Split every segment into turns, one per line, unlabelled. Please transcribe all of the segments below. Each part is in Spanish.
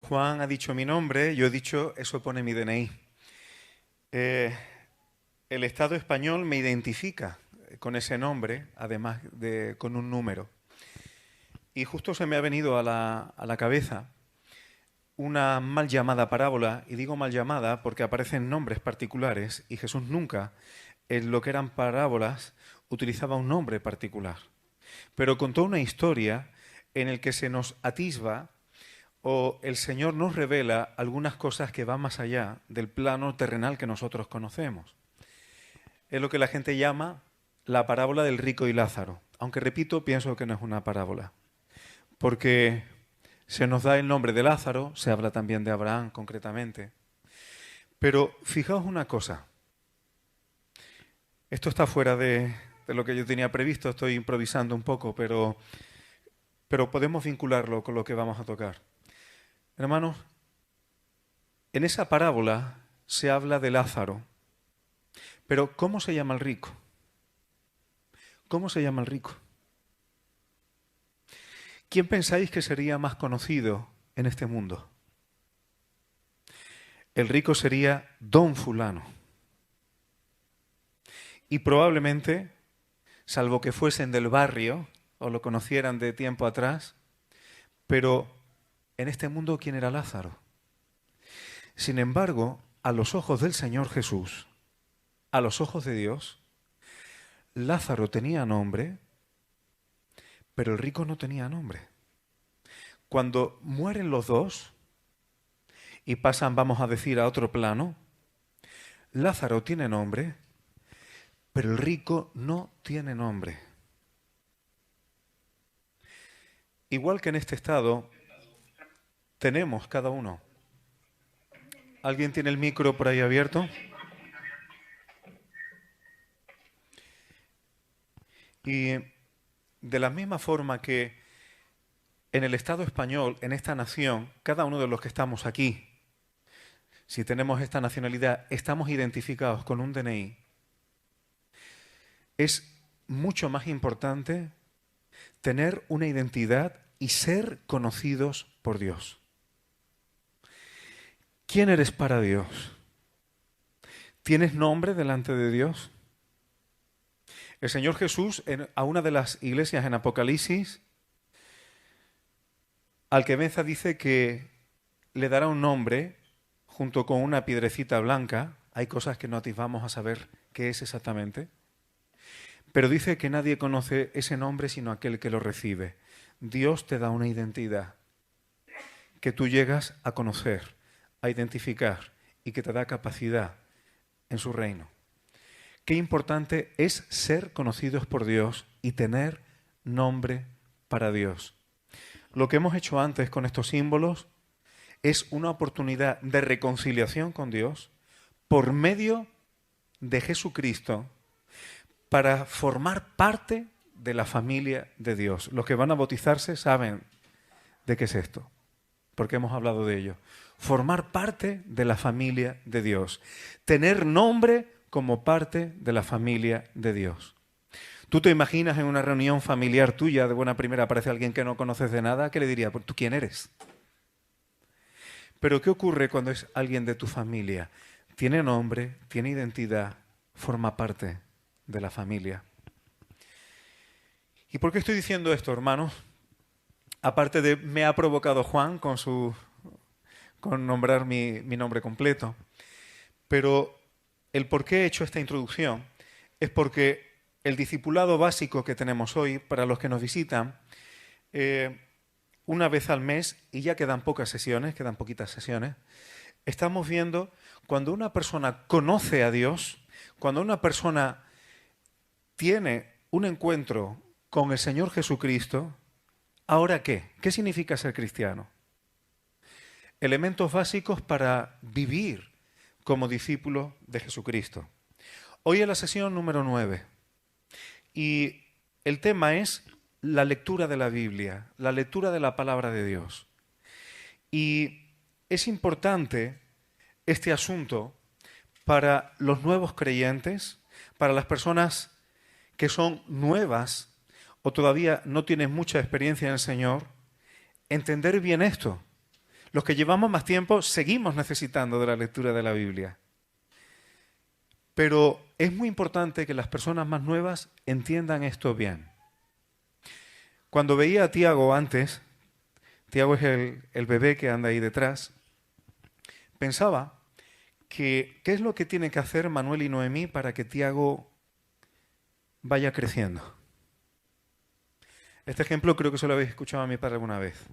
Juan ha dicho mi nombre, yo he dicho, eso pone mi DNI. El Estado español me identifica con ese nombre, además de con un número. Y justo se me ha venido a la cabeza una mal llamada parábola, y digo mal llamada porque aparecen nombres particulares y Jesús nunca, en lo que eran parábolas, utilizaba un nombre particular. Pero contó una historia en la que se nos atisba o el Señor nos revela algunas cosas que van más allá del plano terrenal que nosotros conocemos. Es lo que la gente llama la parábola del rico y Lázaro. Aunque repito, pienso que no es una parábola. Porque se nos da el nombre de Lázaro, se habla también de Abraham concretamente. Pero fijaos una cosa. Esto está fuera de lo que yo tenía previsto, estoy improvisando un poco, pero podemos vincularlo con lo que vamos a tocar. Hermanos, en esa parábola se habla de Lázaro, pero ¿cómo se llama el rico? ¿Cómo se llama el rico? ¿Quién pensáis que sería más conocido en este mundo? El rico sería Don Fulano. Y probablemente, salvo que fuesen del barrio o lo conocieran de tiempo atrás, pero en este mundo, ¿quién era Lázaro? Sin embargo, a los ojos del Señor Jesús, a los ojos de Dios, Lázaro tenía nombre, pero el rico no tenía nombre. Cuando mueren los dos y pasan, vamos a decir, a otro plano, Lázaro tiene nombre, pero el rico no tiene nombre. Igual que en este estado, tenemos cada uno. ¿Alguien tiene el micro por ahí abierto? Y de la misma forma que en el Estado español, en esta nación, cada uno de los que estamos aquí, si tenemos esta nacionalidad, estamos identificados con un DNI, es mucho más importante tener una identidad y ser conocidos por Dios. ¿Quién eres para Dios? ¿Tienes nombre delante de Dios? El Señor Jesús, a una de las iglesias en Apocalipsis, al que venza dice que le dará un nombre junto con una piedrecita blanca. Hay cosas que no atisbamos a saber qué es exactamente. Pero dice que nadie conoce ese nombre sino aquel que lo recibe. Dios te da una identidad que tú llegas a conocer, a identificar y que te da capacidad en su reino. Qué importante es ser conocidos por Dios y tener nombre para Dios. Lo que hemos hecho antes con estos símbolos es una oportunidad de reconciliación con Dios por medio de Jesucristo para formar parte de la familia de Dios. Los que van a bautizarse saben de qué es esto, porque hemos hablado de ello. Formar parte de la familia de Dios. Tener nombre como parte de la familia de Dios. ¿Tú te imaginas en una reunión familiar tuya, de buena primera aparece alguien que no conoces de nada? ¿Qué le diría? Pues, ¿tú quién eres? Pero ¿qué ocurre cuando es alguien de tu familia? Tiene nombre, tiene identidad, forma parte de la familia. ¿Y por qué estoy diciendo esto, hermanos? Aparte de me ha provocado Juan con nombrar mi nombre completo. Pero el por qué he hecho esta introducción es porque el discipulado básico que tenemos hoy, para los que nos visitan, una vez al mes, y ya quedan pocas sesiones, quedan poquitas sesiones, estamos viendo cuando una persona conoce a Dios, cuando una persona tiene un encuentro con el Señor Jesucristo, ¿ahora qué? ¿Qué significa ser cristiano? Elementos básicos para vivir como discípulo de Jesucristo. Hoy es la sesión número 9 y el tema es la lectura de la Biblia, la lectura de la palabra de Dios. Y es importante este asunto para los nuevos creyentes, para las personas que son nuevas o todavía no tienen mucha experiencia en el Señor, entender bien esto. Los que llevamos más tiempo seguimos necesitando de la lectura de la Biblia. Pero es muy importante que las personas más nuevas entiendan esto bien. Cuando veía a Tiago antes, Tiago es el bebé que anda ahí detrás, pensaba que qué es lo que tienen que hacer Manuel y Noemí para que Tiago vaya creciendo. Este ejemplo creo que se lo habéis escuchado a mi padre alguna vez.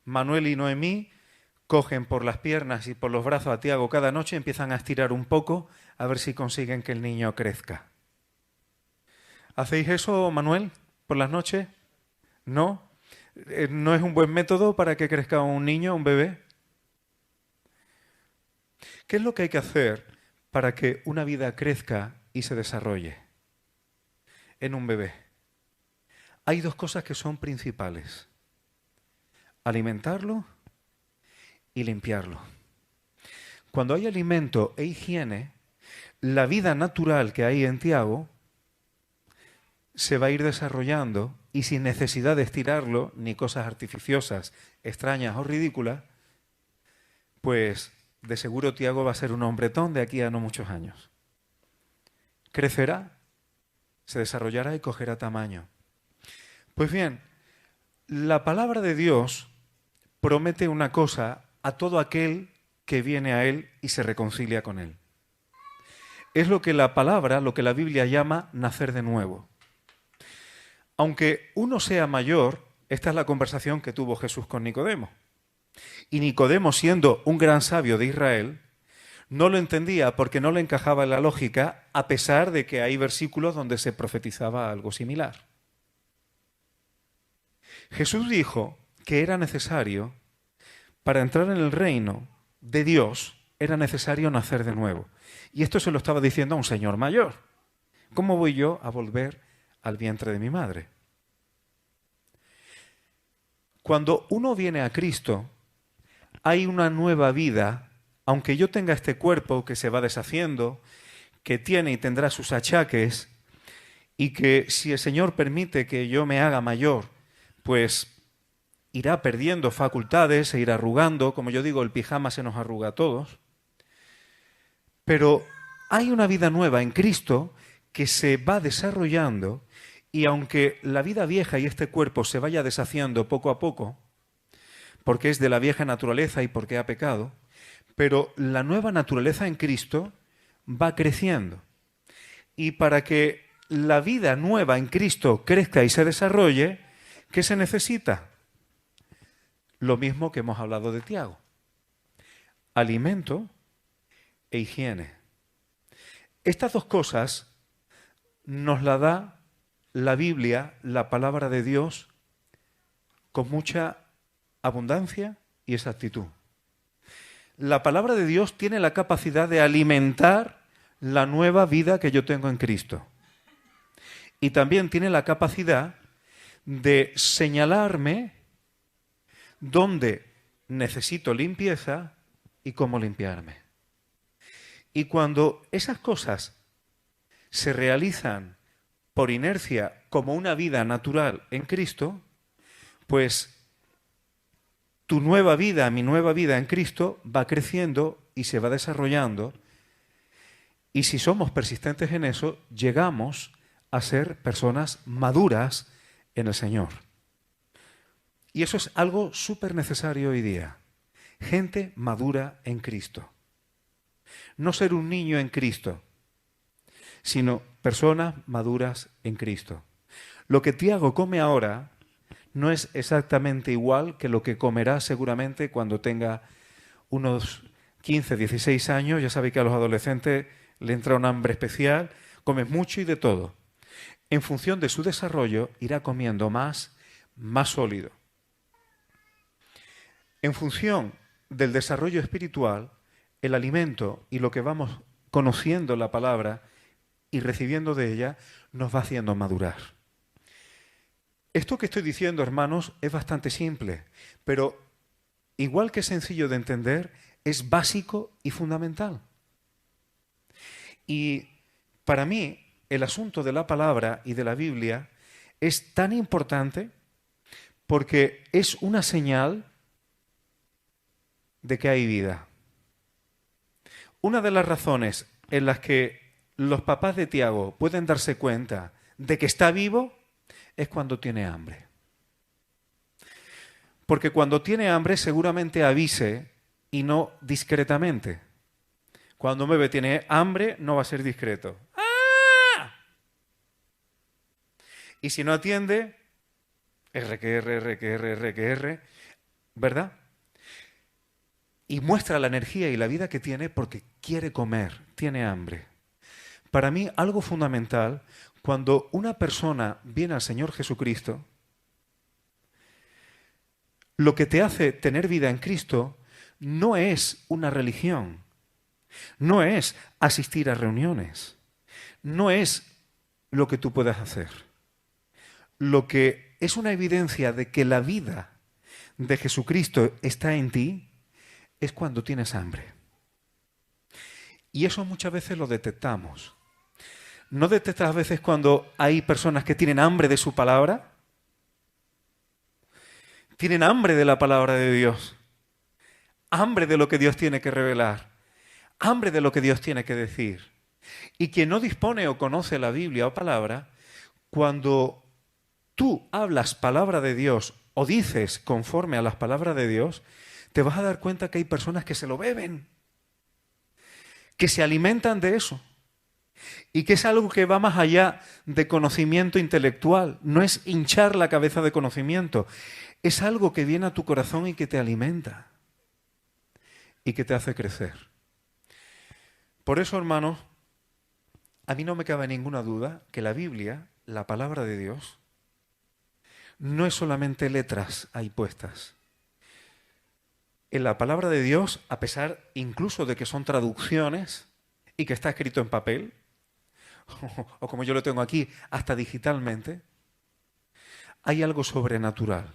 Manuel y Noemí cogen por las piernas y por los brazos a Tiago cada noche y empiezan a estirar un poco a ver si consiguen que el niño crezca. ¿Hacéis eso, Manuel, por las noches? ¿No? ¿No es un buen método para que crezca un niño, un bebé? ¿Qué es lo que hay que hacer para que una vida crezca y se desarrolle en un bebé? Hay dos cosas que son principales: alimentarlo y limpiarlo. Cuando hay alimento e higiene, la vida natural que hay en Tiago se va a ir desarrollando y sin necesidad de estirarlo, ni cosas artificiosas, extrañas o ridículas, pues de seguro Tiago va a ser un hombretón de aquí a no muchos años. Crecerá, se desarrollará y cogerá tamaño. Pues bien, la palabra de Dios promete una cosa a todo aquel que viene a Él y se reconcilia con Él. Es lo que la palabra, lo que la Biblia llama nacer de nuevo. Aunque uno sea mayor, esta es la conversación que tuvo Jesús con Nicodemo. Y Nicodemo, siendo un gran sabio de Israel, no lo entendía porque no le encajaba en la lógica, a pesar de que hay versículos donde se profetizaba algo similar. Jesús dijo que era necesario, para entrar en el reino de Dios, era necesario nacer de nuevo. Y esto se lo estaba diciendo a un señor mayor. ¿Cómo voy yo a volver al vientre de mi madre? Cuando uno viene a Cristo, hay una nueva vida, aunque yo tenga este cuerpo que se va deshaciendo, que tiene y tendrá sus achaques, y que si el Señor permite que yo me haga mayor, pues irá perdiendo facultades, se irá arrugando, como yo digo, el pijama se nos arruga a todos. Pero hay una vida nueva en Cristo que se va desarrollando y aunque la vida vieja y este cuerpo se vaya deshaciendo poco a poco, porque es de la vieja naturaleza y porque ha pecado, pero la nueva naturaleza en Cristo va creciendo. Y para que la vida nueva en Cristo crezca y se desarrolle, ¿qué se necesita? Lo mismo que hemos hablado de Tiago: alimento e higiene. Estas dos cosas nos las da la Biblia, la palabra de Dios, con mucha abundancia y exactitud. La palabra de Dios tiene la capacidad de alimentar la nueva vida que yo tengo en Cristo. Y también tiene la capacidad de señalarme dónde necesito limpieza y cómo limpiarme. Y cuando esas cosas se realizan por inercia como una vida natural en Cristo, pues tu nueva vida, mi nueva vida en Cristo va creciendo y se va desarrollando. Y si somos persistentes en eso, llegamos a ser personas maduras en el Señor. Y eso es algo súper necesario hoy día. Gente madura en Cristo. No ser un niño en Cristo, sino personas maduras en Cristo. Lo que Tiago come ahora no es exactamente igual que lo que comerá seguramente cuando tenga unos 15, 16 años. Ya sabéis que a los adolescentes le entra un hambre especial, comen mucho y de todo. En función de su desarrollo irá comiendo más sólido. En función del desarrollo espiritual, el alimento y lo que vamos conociendo la palabra y recibiendo de ella nos va haciendo madurar. Esto que estoy diciendo, hermanos, es bastante simple, pero igual que sencillo de entender, es básico y fundamental. Y para mí, el asunto de la palabra y de la Biblia es tan importante porque es una señal de que hay vida. Una de las razones en las que los papás de Tiago pueden darse cuenta de que está vivo es cuando tiene hambre. Porque cuando tiene hambre seguramente avise y no discretamente. Cuando un bebé tiene hambre no va a ser discreto. ¡Ah! Y si no atiende, R, ¿verdad? Y muestra la energía y la vida que tiene porque quiere comer, tiene hambre. Para mí, algo fundamental, cuando una persona viene al Señor Jesucristo, lo que te hace tener vida en Cristo no es una religión, no es asistir a reuniones, no es lo que tú puedas hacer. Lo que es una evidencia de que la vida de Jesucristo está en ti es cuando tienes hambre. Y eso muchas veces lo detectamos. ¿No detectas a veces cuando hay personas que tienen hambre de su palabra? Tienen hambre de la palabra de Dios. Hambre de lo que Dios tiene que revelar. Hambre de lo que Dios tiene que decir. Y quien no dispone o conoce la Biblia o palabra, cuando tú hablas palabra de Dios o dices conforme a las palabras de Dios, te vas a dar cuenta que hay personas que se lo beben, que se alimentan de eso. Y que es algo que va más allá de conocimiento intelectual. No es hinchar la cabeza de conocimiento. Es algo que viene a tu corazón y que te alimenta. Y que te hace crecer. Por eso, hermanos, a mí no me cabe ninguna duda que la Biblia, la palabra de Dios, no es solamente letras ahí puestas. En la palabra de Dios, a pesar incluso de que son traducciones y que está escrito en papel, o como yo lo tengo aquí, hasta digitalmente, hay algo sobrenatural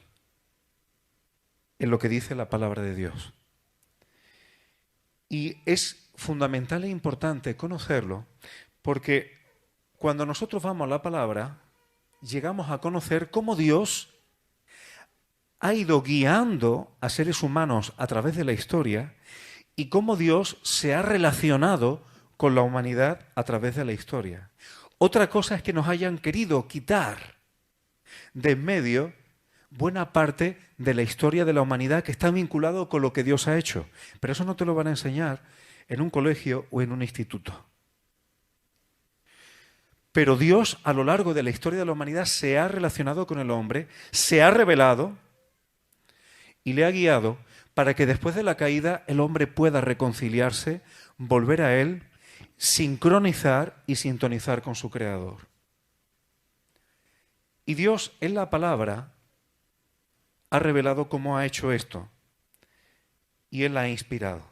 en lo que dice la palabra de Dios. Y es fundamental e importante conocerlo, porque cuando nosotros vamos a la palabra, llegamos a conocer cómo Dios ha ido guiando a seres humanos a través de la historia y cómo Dios se ha relacionado con la humanidad a través de la historia. Otra cosa es que nos hayan querido quitar de en medio buena parte de la historia de la humanidad que está vinculado con lo que Dios ha hecho. Pero eso no te lo van a enseñar en un colegio o en un instituto. Pero Dios, a lo largo de la historia de la humanidad, se ha relacionado con el hombre, se ha revelado y le ha guiado para que después de la caída el hombre pueda reconciliarse, volver a Él, sincronizar y sintonizar con su Creador. Y Dios en la palabra ha revelado cómo ha hecho esto y Él la ha inspirado.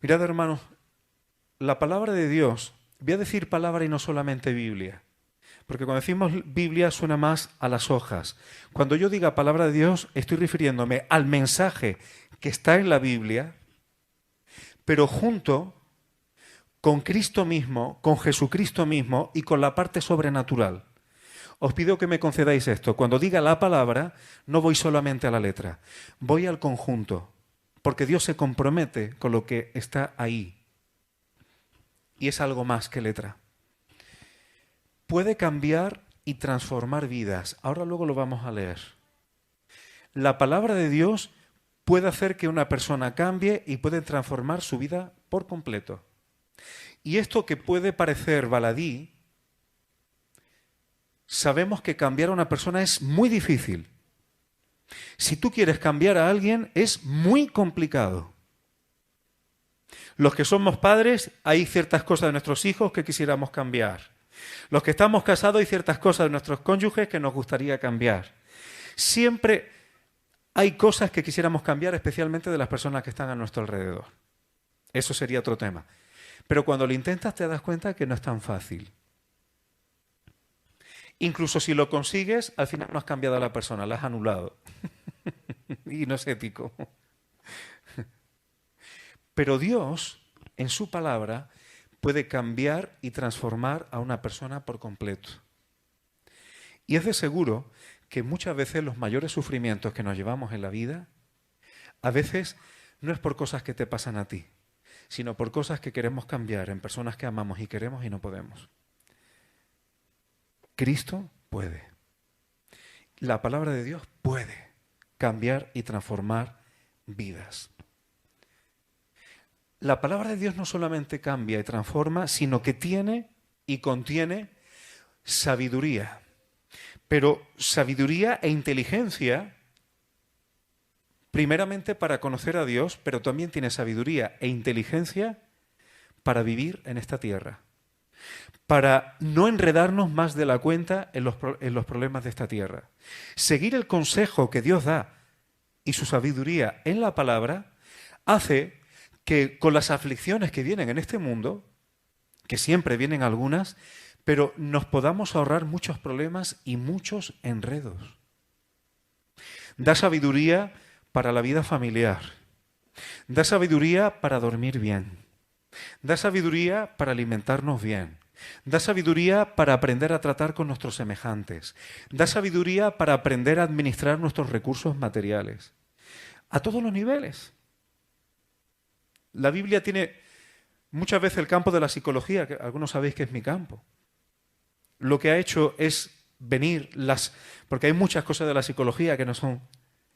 Mirad, hermanos, la palabra de Dios, voy a decir palabra y no solamente Biblia, porque cuando decimos Biblia suena más a las hojas. Cuando yo diga palabra de Dios estoy refiriéndome al mensaje que está en la Biblia, pero junto con Cristo mismo, con Jesucristo mismo y con la parte sobrenatural. Os pido que me concedáis esto. Cuando diga la palabra, no voy solamente a la letra, voy al conjunto, porque Dios se compromete con lo que está ahí. Y es algo más que letra. Puede cambiar y transformar vidas. Ahora luego lo vamos a leer. La palabra de Dios puede hacer que una persona cambie y puede transformar su vida por completo. Y esto que puede parecer baladí, sabemos que cambiar a una persona es muy difícil. Si tú quieres cambiar a alguien, es muy complicado. Los que somos padres, hay ciertas cosas de nuestros hijos que quisiéramos cambiar. Los que estamos casados, hay ciertas cosas de nuestros cónyuges que nos gustaría cambiar. Siempre hay cosas que quisiéramos cambiar, especialmente de las personas que están a nuestro alrededor. Eso sería otro tema. Pero cuando lo intentas te das cuenta que no es tan fácil. Incluso si lo consigues, al final no has cambiado a la persona, la has anulado. Y no es ético. Pero Dios, en su palabra, puede cambiar y transformar a una persona por completo. Y es de seguro que muchas veces los mayores sufrimientos que nos llevamos en la vida, a veces no es por cosas que te pasan a ti, sino por cosas que queremos cambiar en personas que amamos y queremos y no podemos. Cristo puede. La palabra de Dios puede cambiar y transformar vidas. La palabra de Dios no solamente cambia y transforma, sino que tiene y contiene sabiduría. Pero sabiduría e inteligencia, primeramente para conocer a Dios, pero también tiene sabiduría e inteligencia para vivir en esta tierra. Para no enredarnos más de la cuenta en los problemas de esta tierra. Seguir el consejo que Dios da y su sabiduría en la palabra hace que con las aflicciones que vienen en este mundo, que siempre vienen algunas, pero nos podamos ahorrar muchos problemas y muchos enredos. Da sabiduría para la vida familiar. Da sabiduría para dormir bien. Da sabiduría para alimentarnos bien. Da sabiduría para aprender a tratar con nuestros semejantes. Da sabiduría para aprender a administrar nuestros recursos materiales. A todos los niveles. La Biblia tiene muchas veces el campo de la psicología, que algunos sabéis que es mi campo. Lo que ha hecho es venir porque hay muchas cosas de la psicología que no son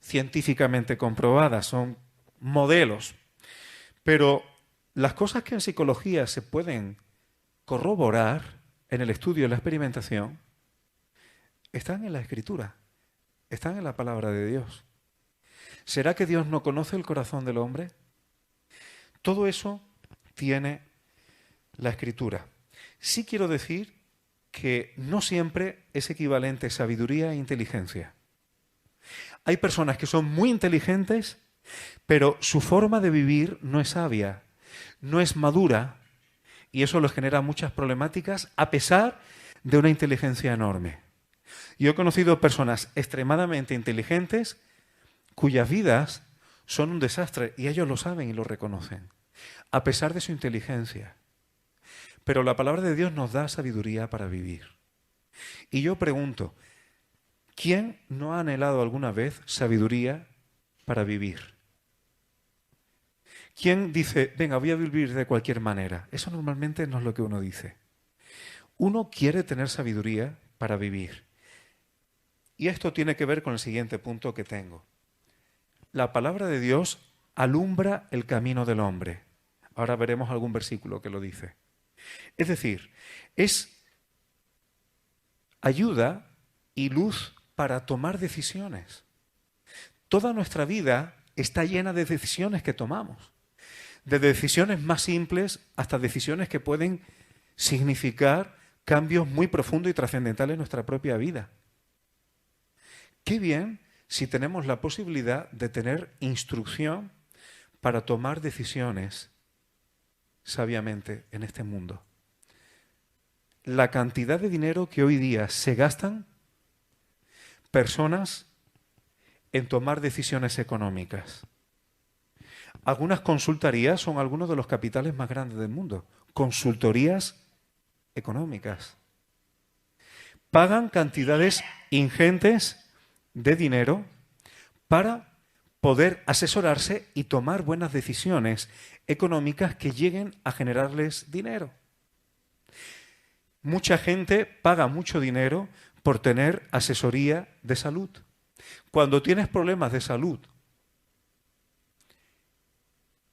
científicamente comprobadas, son modelos. Pero las cosas que en psicología se pueden corroborar en el estudio y la experimentación están en la Escritura, están en la palabra de Dios. ¿Será que Dios no conoce el corazón del hombre? Todo eso tiene la Escritura. Sí quiero decir que no siempre es equivalente sabiduría e inteligencia. Hay personas que son muy inteligentes, pero su forma de vivir no es sabia, no es madura, y eso les genera muchas problemáticas a pesar de una inteligencia enorme. Yo he conocido personas extremadamente inteligentes cuyas vidas son un desastre y ellos lo saben y lo reconocen, a pesar de su inteligencia. Pero la palabra de Dios nos da sabiduría para vivir. Y yo pregunto, ¿quién no ha anhelado alguna vez sabiduría para vivir? ¿Quién dice, venga, voy a vivir de cualquier manera? Eso normalmente no es lo que uno dice. Uno quiere tener sabiduría para vivir. Y esto tiene que ver con el siguiente punto que tengo. La palabra de Dios alumbra el camino del hombre. Ahora veremos algún versículo que lo dice. Es decir, es ayuda y luz para tomar decisiones. Toda nuestra vida está llena de decisiones que tomamos. De decisiones más simples hasta decisiones que pueden significar cambios muy profundos y trascendentales en nuestra propia vida. Qué bien si tenemos la posibilidad de tener instrucción para tomar decisiones sabiamente en este mundo. La cantidad de dinero que hoy día se gastan personas en tomar decisiones económicas. Algunas consultorías son algunos de los capitales más grandes del mundo. Consultorías económicas. Pagan cantidades ingentes de dinero para poder asesorarse y tomar buenas decisiones económicas que lleguen a generarles dinero. Mucha gente paga mucho dinero por tener asesoría de salud. Cuando tienes problemas de salud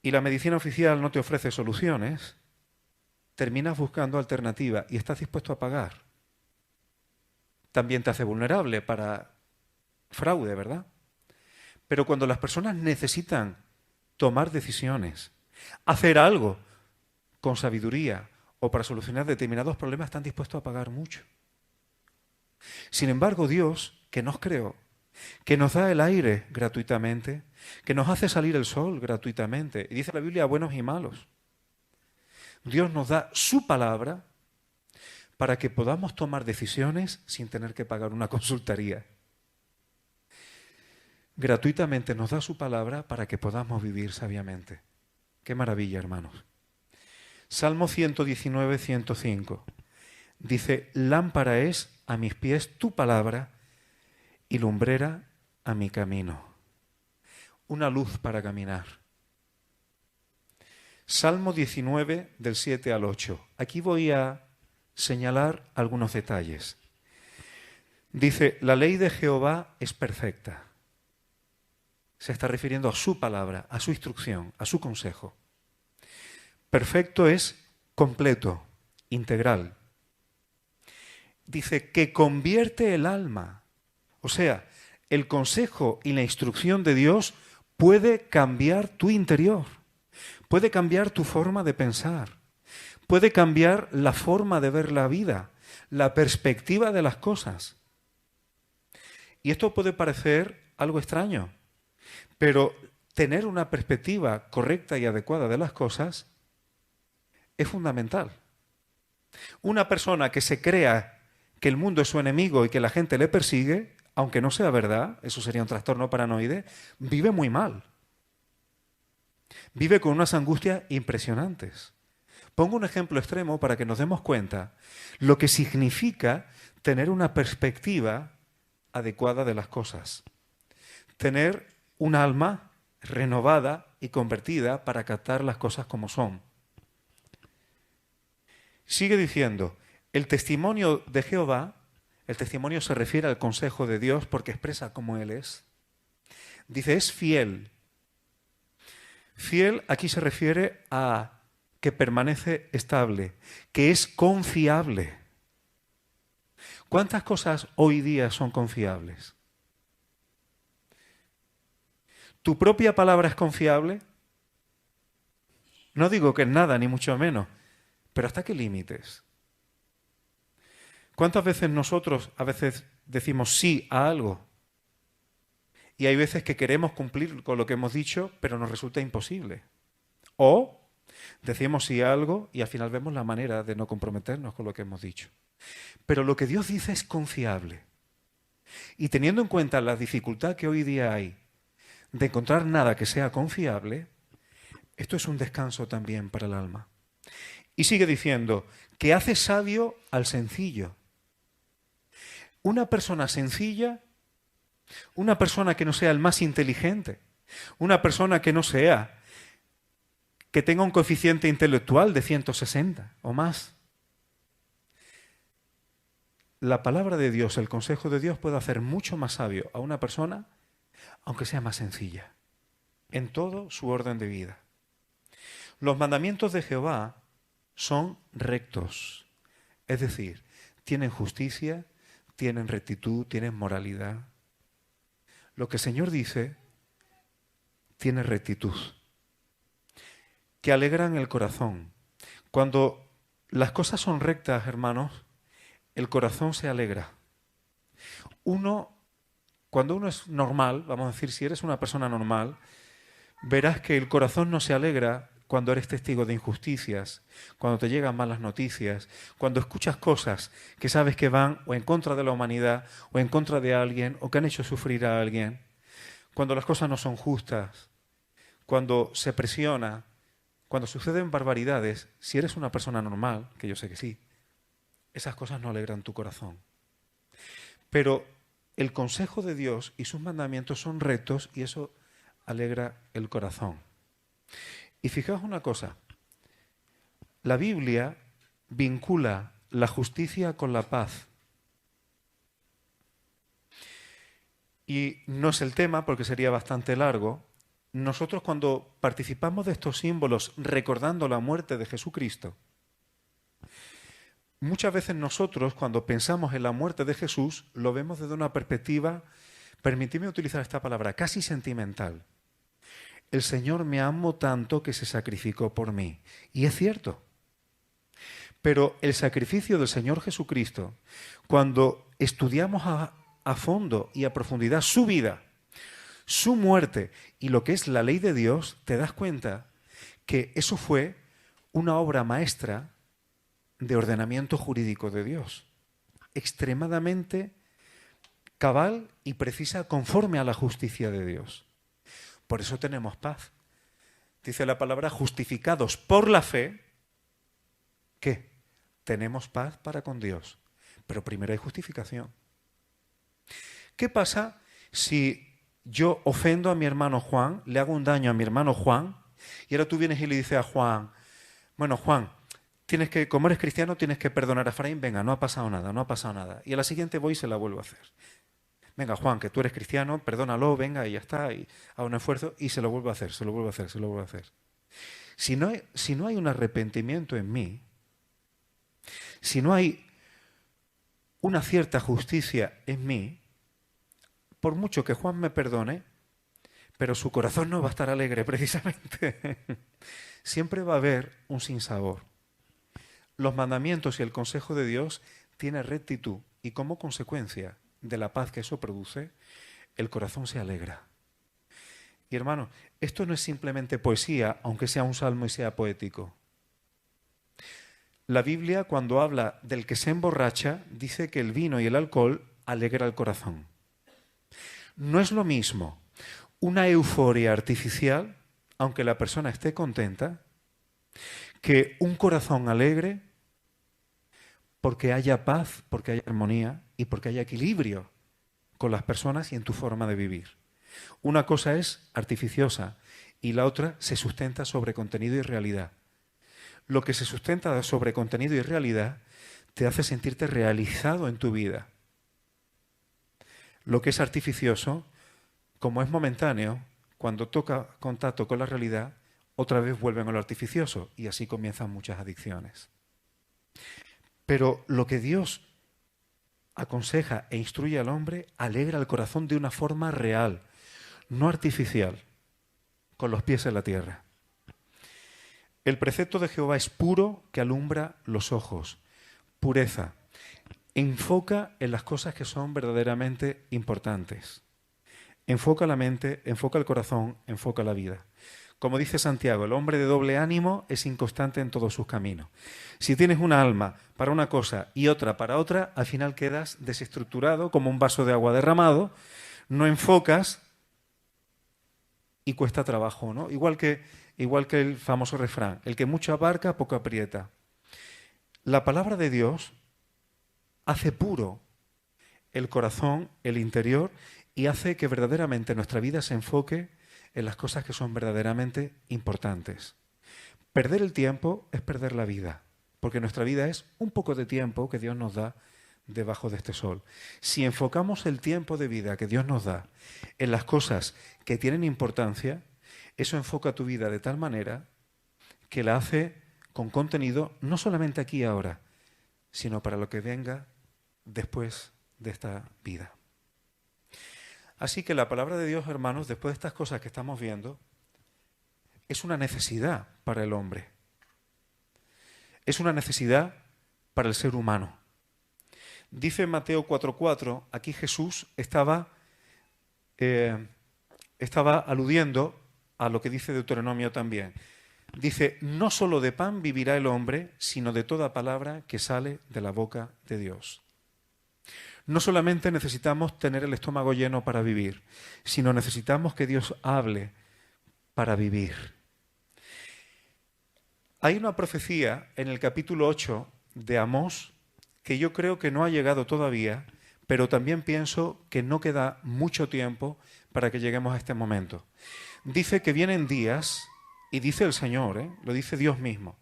y la medicina oficial no te ofrece soluciones, terminas buscando alternativas y estás dispuesto a pagar. También te hace vulnerable para fraude, ¿verdad? Pero cuando las personas necesitan tomar decisiones, hacer algo con sabiduría o para solucionar determinados problemas, están dispuestos a pagar mucho. Sin embargo, Dios, que nos creó, que nos da el aire gratuitamente, que nos hace salir el sol gratuitamente, y dice la Biblia, buenos y malos. Dios nos da su palabra para que podamos tomar decisiones sin tener que pagar una consultoría. Gratuitamente nos da su palabra para que podamos vivir sabiamente. Qué maravilla, hermanos. Salmo 119, 105. Dice, lámpara es a mis pies tu palabra y lumbrera a mi camino. Una luz para caminar. Salmo 19, del 7 al 8. Aquí voy a señalar algunos detalles. Dice, la ley de Jehová es perfecta. Se está refiriendo a su palabra, a su instrucción, a su consejo. Perfecto es completo, integral. Dice que convierte el alma. O sea, el consejo y la instrucción de Dios puede cambiar tu interior, puede cambiar tu forma de pensar, puede cambiar la forma de ver la vida, la perspectiva de las cosas. Y esto puede parecer algo extraño, pero tener una perspectiva correcta y adecuada de las cosas es fundamental. Una persona que se crea que el mundo es su enemigo y que la gente le persigue, aunque no sea verdad, eso sería un trastorno paranoide, vive muy mal. Vive con unas angustias impresionantes. Pongo un ejemplo extremo para que nos demos cuenta lo que significa tener una perspectiva adecuada de las cosas. Tener un alma renovada y convertida para captar las cosas como son. Sigue diciendo, el testimonio de Jehová, el testimonio se refiere al consejo de Dios porque expresa cómo Él es. Dice, es fiel. Fiel aquí se refiere a que permanece estable, que es confiable. ¿Cuántas cosas hoy día son confiables? ¿Tu propia palabra es confiable? No digo que en nada, ni mucho menos, pero ¿hasta qué límites? ¿Cuántas veces nosotros a veces decimos sí a algo? Y hay veces que queremos cumplir con lo que hemos dicho, pero nos resulta imposible. O decimos sí a algo y al final vemos la manera de no comprometernos con lo que hemos dicho. Pero lo que Dios dice es confiable. Y teniendo en cuenta la dificultad que hoy día hay de encontrar nada que sea confiable, esto es un descanso también para el alma. Y sigue diciendo que hace sabio al sencillo. Una persona sencilla, una persona que no sea el más inteligente, una persona que no sea, que tenga un coeficiente intelectual de 160 o más. La palabra de Dios, el consejo de Dios puede hacer mucho más sabio a una persona, aunque sea más sencilla, en todo su orden de vida. Los mandamientos de Jehová son rectos, es decir, tienen justicia, tienen rectitud, tienen moralidad. Lo que el Señor dice tiene rectitud, que alegran el corazón. Cuando las cosas son rectas, hermanos, el corazón se alegra. Cuando uno es normal, vamos a decir, si eres una persona normal, verás que el corazón no se alegra cuando eres testigo de injusticias, cuando te llegan malas noticias, cuando escuchas cosas que sabes que van o en contra de la humanidad o en contra de alguien o que han hecho sufrir a alguien, cuando las cosas no son justas, cuando se presiona, cuando suceden barbaridades, si eres una persona normal, que yo sé que sí, esas cosas no alegran tu corazón. Pero el consejo de Dios y sus mandamientos son rectos y eso alegra el corazón. Y fijaos una cosa, la Biblia vincula la justicia con la paz. Y no es el tema porque sería bastante largo. Nosotros cuando participamos de estos símbolos recordando la muerte de Jesucristo, muchas veces nosotros cuando pensamos en la muerte de Jesús lo vemos desde una perspectiva, permitidme utilizar esta palabra, casi sentimental. El Señor me amó tanto que se sacrificó por mí. Y es cierto. Pero el sacrificio del Señor Jesucristo, cuando estudiamos a fondo y a profundidad su vida, su muerte y lo que es la ley de Dios, te das cuenta que eso fue una obra maestra de ordenamiento jurídico de Dios. Extremadamente cabal y precisa conforme a la justicia de Dios. Por eso tenemos paz. Dice la palabra, justificados por la fe, ¿qué? Tenemos paz para con Dios. Pero primero hay justificación. ¿Qué pasa si yo ofendo a mi hermano Juan, le hago un daño a mi hermano Juan Y ahora tú vienes y le dices a Juan, bueno, Juan, como eres cristiano, tienes que perdonar a Efraín. Venga, no ha pasado nada, no ha pasado nada. Y a la siguiente voy y se la vuelvo a hacer. Venga, Juan, que tú eres cristiano, perdónalo, venga, y ya está, y hago un esfuerzo, y se lo vuelvo a hacer, se lo vuelvo a hacer, se lo vuelvo a hacer. Si no hay un arrepentimiento en mí, si no hay una cierta justicia en mí, por mucho que Juan me perdone, pero su corazón no va a estar alegre precisamente. Siempre va a haber un sinsabor. Los mandamientos y el consejo de Dios tienen rectitud y como consecuencia de la paz que eso produce, el corazón se alegra. Y hermano, esto no es simplemente poesía, aunque sea un salmo y sea poético. La Biblia, cuando habla del que se emborracha, dice que el vino y el alcohol alegra el corazón. No es lo mismo una euforia artificial, aunque la persona esté contenta, que un corazón alegre porque haya paz, porque haya armonía y porque haya equilibrio con las personas y en tu forma de vivir. Una cosa es artificiosa y la otra se sustenta sobre contenido y realidad. Lo que se sustenta sobre contenido y realidad te hace sentirte realizado en tu vida. Lo que es artificioso, como es momentáneo, cuando toca contacto con la realidad, otra vez vuelven a lo artificioso y así comienzan muchas adicciones. Pero lo que Dios aconseja e instruye al hombre alegra el corazón de una forma real, no artificial, con los pies en la tierra. El precepto de Jehová es puro que alumbra los ojos, pureza. Enfoca en las cosas que son verdaderamente importantes. Enfoca la mente, enfoca el corazón, enfoca la vida. Como dice Santiago, el hombre de doble ánimo es inconstante en todos sus caminos. Si tienes una alma para una cosa y otra para otra, al final quedas desestructurado como un vaso de agua derramado, no enfocas y cuesta trabajo, ¿no? Igual que el famoso refrán, el que mucho abarca, poco aprieta. La palabra de Dios hace puro el corazón, el interior, y hace que verdaderamente nuestra vida se enfoque en las cosas que son verdaderamente importantes. Perder el tiempo es perder la vida, porque nuestra vida es un poco de tiempo que Dios nos da debajo de este sol. Si enfocamos el tiempo de vida que Dios nos da en las cosas que tienen importancia, eso enfoca tu vida de tal manera que la hace con contenido no solamente aquí y ahora, sino para lo que venga después de esta vida. Así que la palabra de Dios, hermanos, después de estas cosas que estamos viendo, es una necesidad para el hombre. Es una necesidad para el ser humano. Dice Mateo 4:4, aquí Jesús estaba aludiendo a lo que dice Deuteronomio también. Dice, no solo de pan vivirá el hombre, sino de toda palabra que sale de la boca de Dios. No solamente necesitamos tener el estómago lleno para vivir, sino necesitamos que Dios hable para vivir. Hay una profecía en el capítulo 8 de Amós que yo creo que no ha llegado todavía, pero también pienso que no queda mucho tiempo para que lleguemos a este momento. Dice que vienen días, y dice el Señor, lo dice Dios mismo,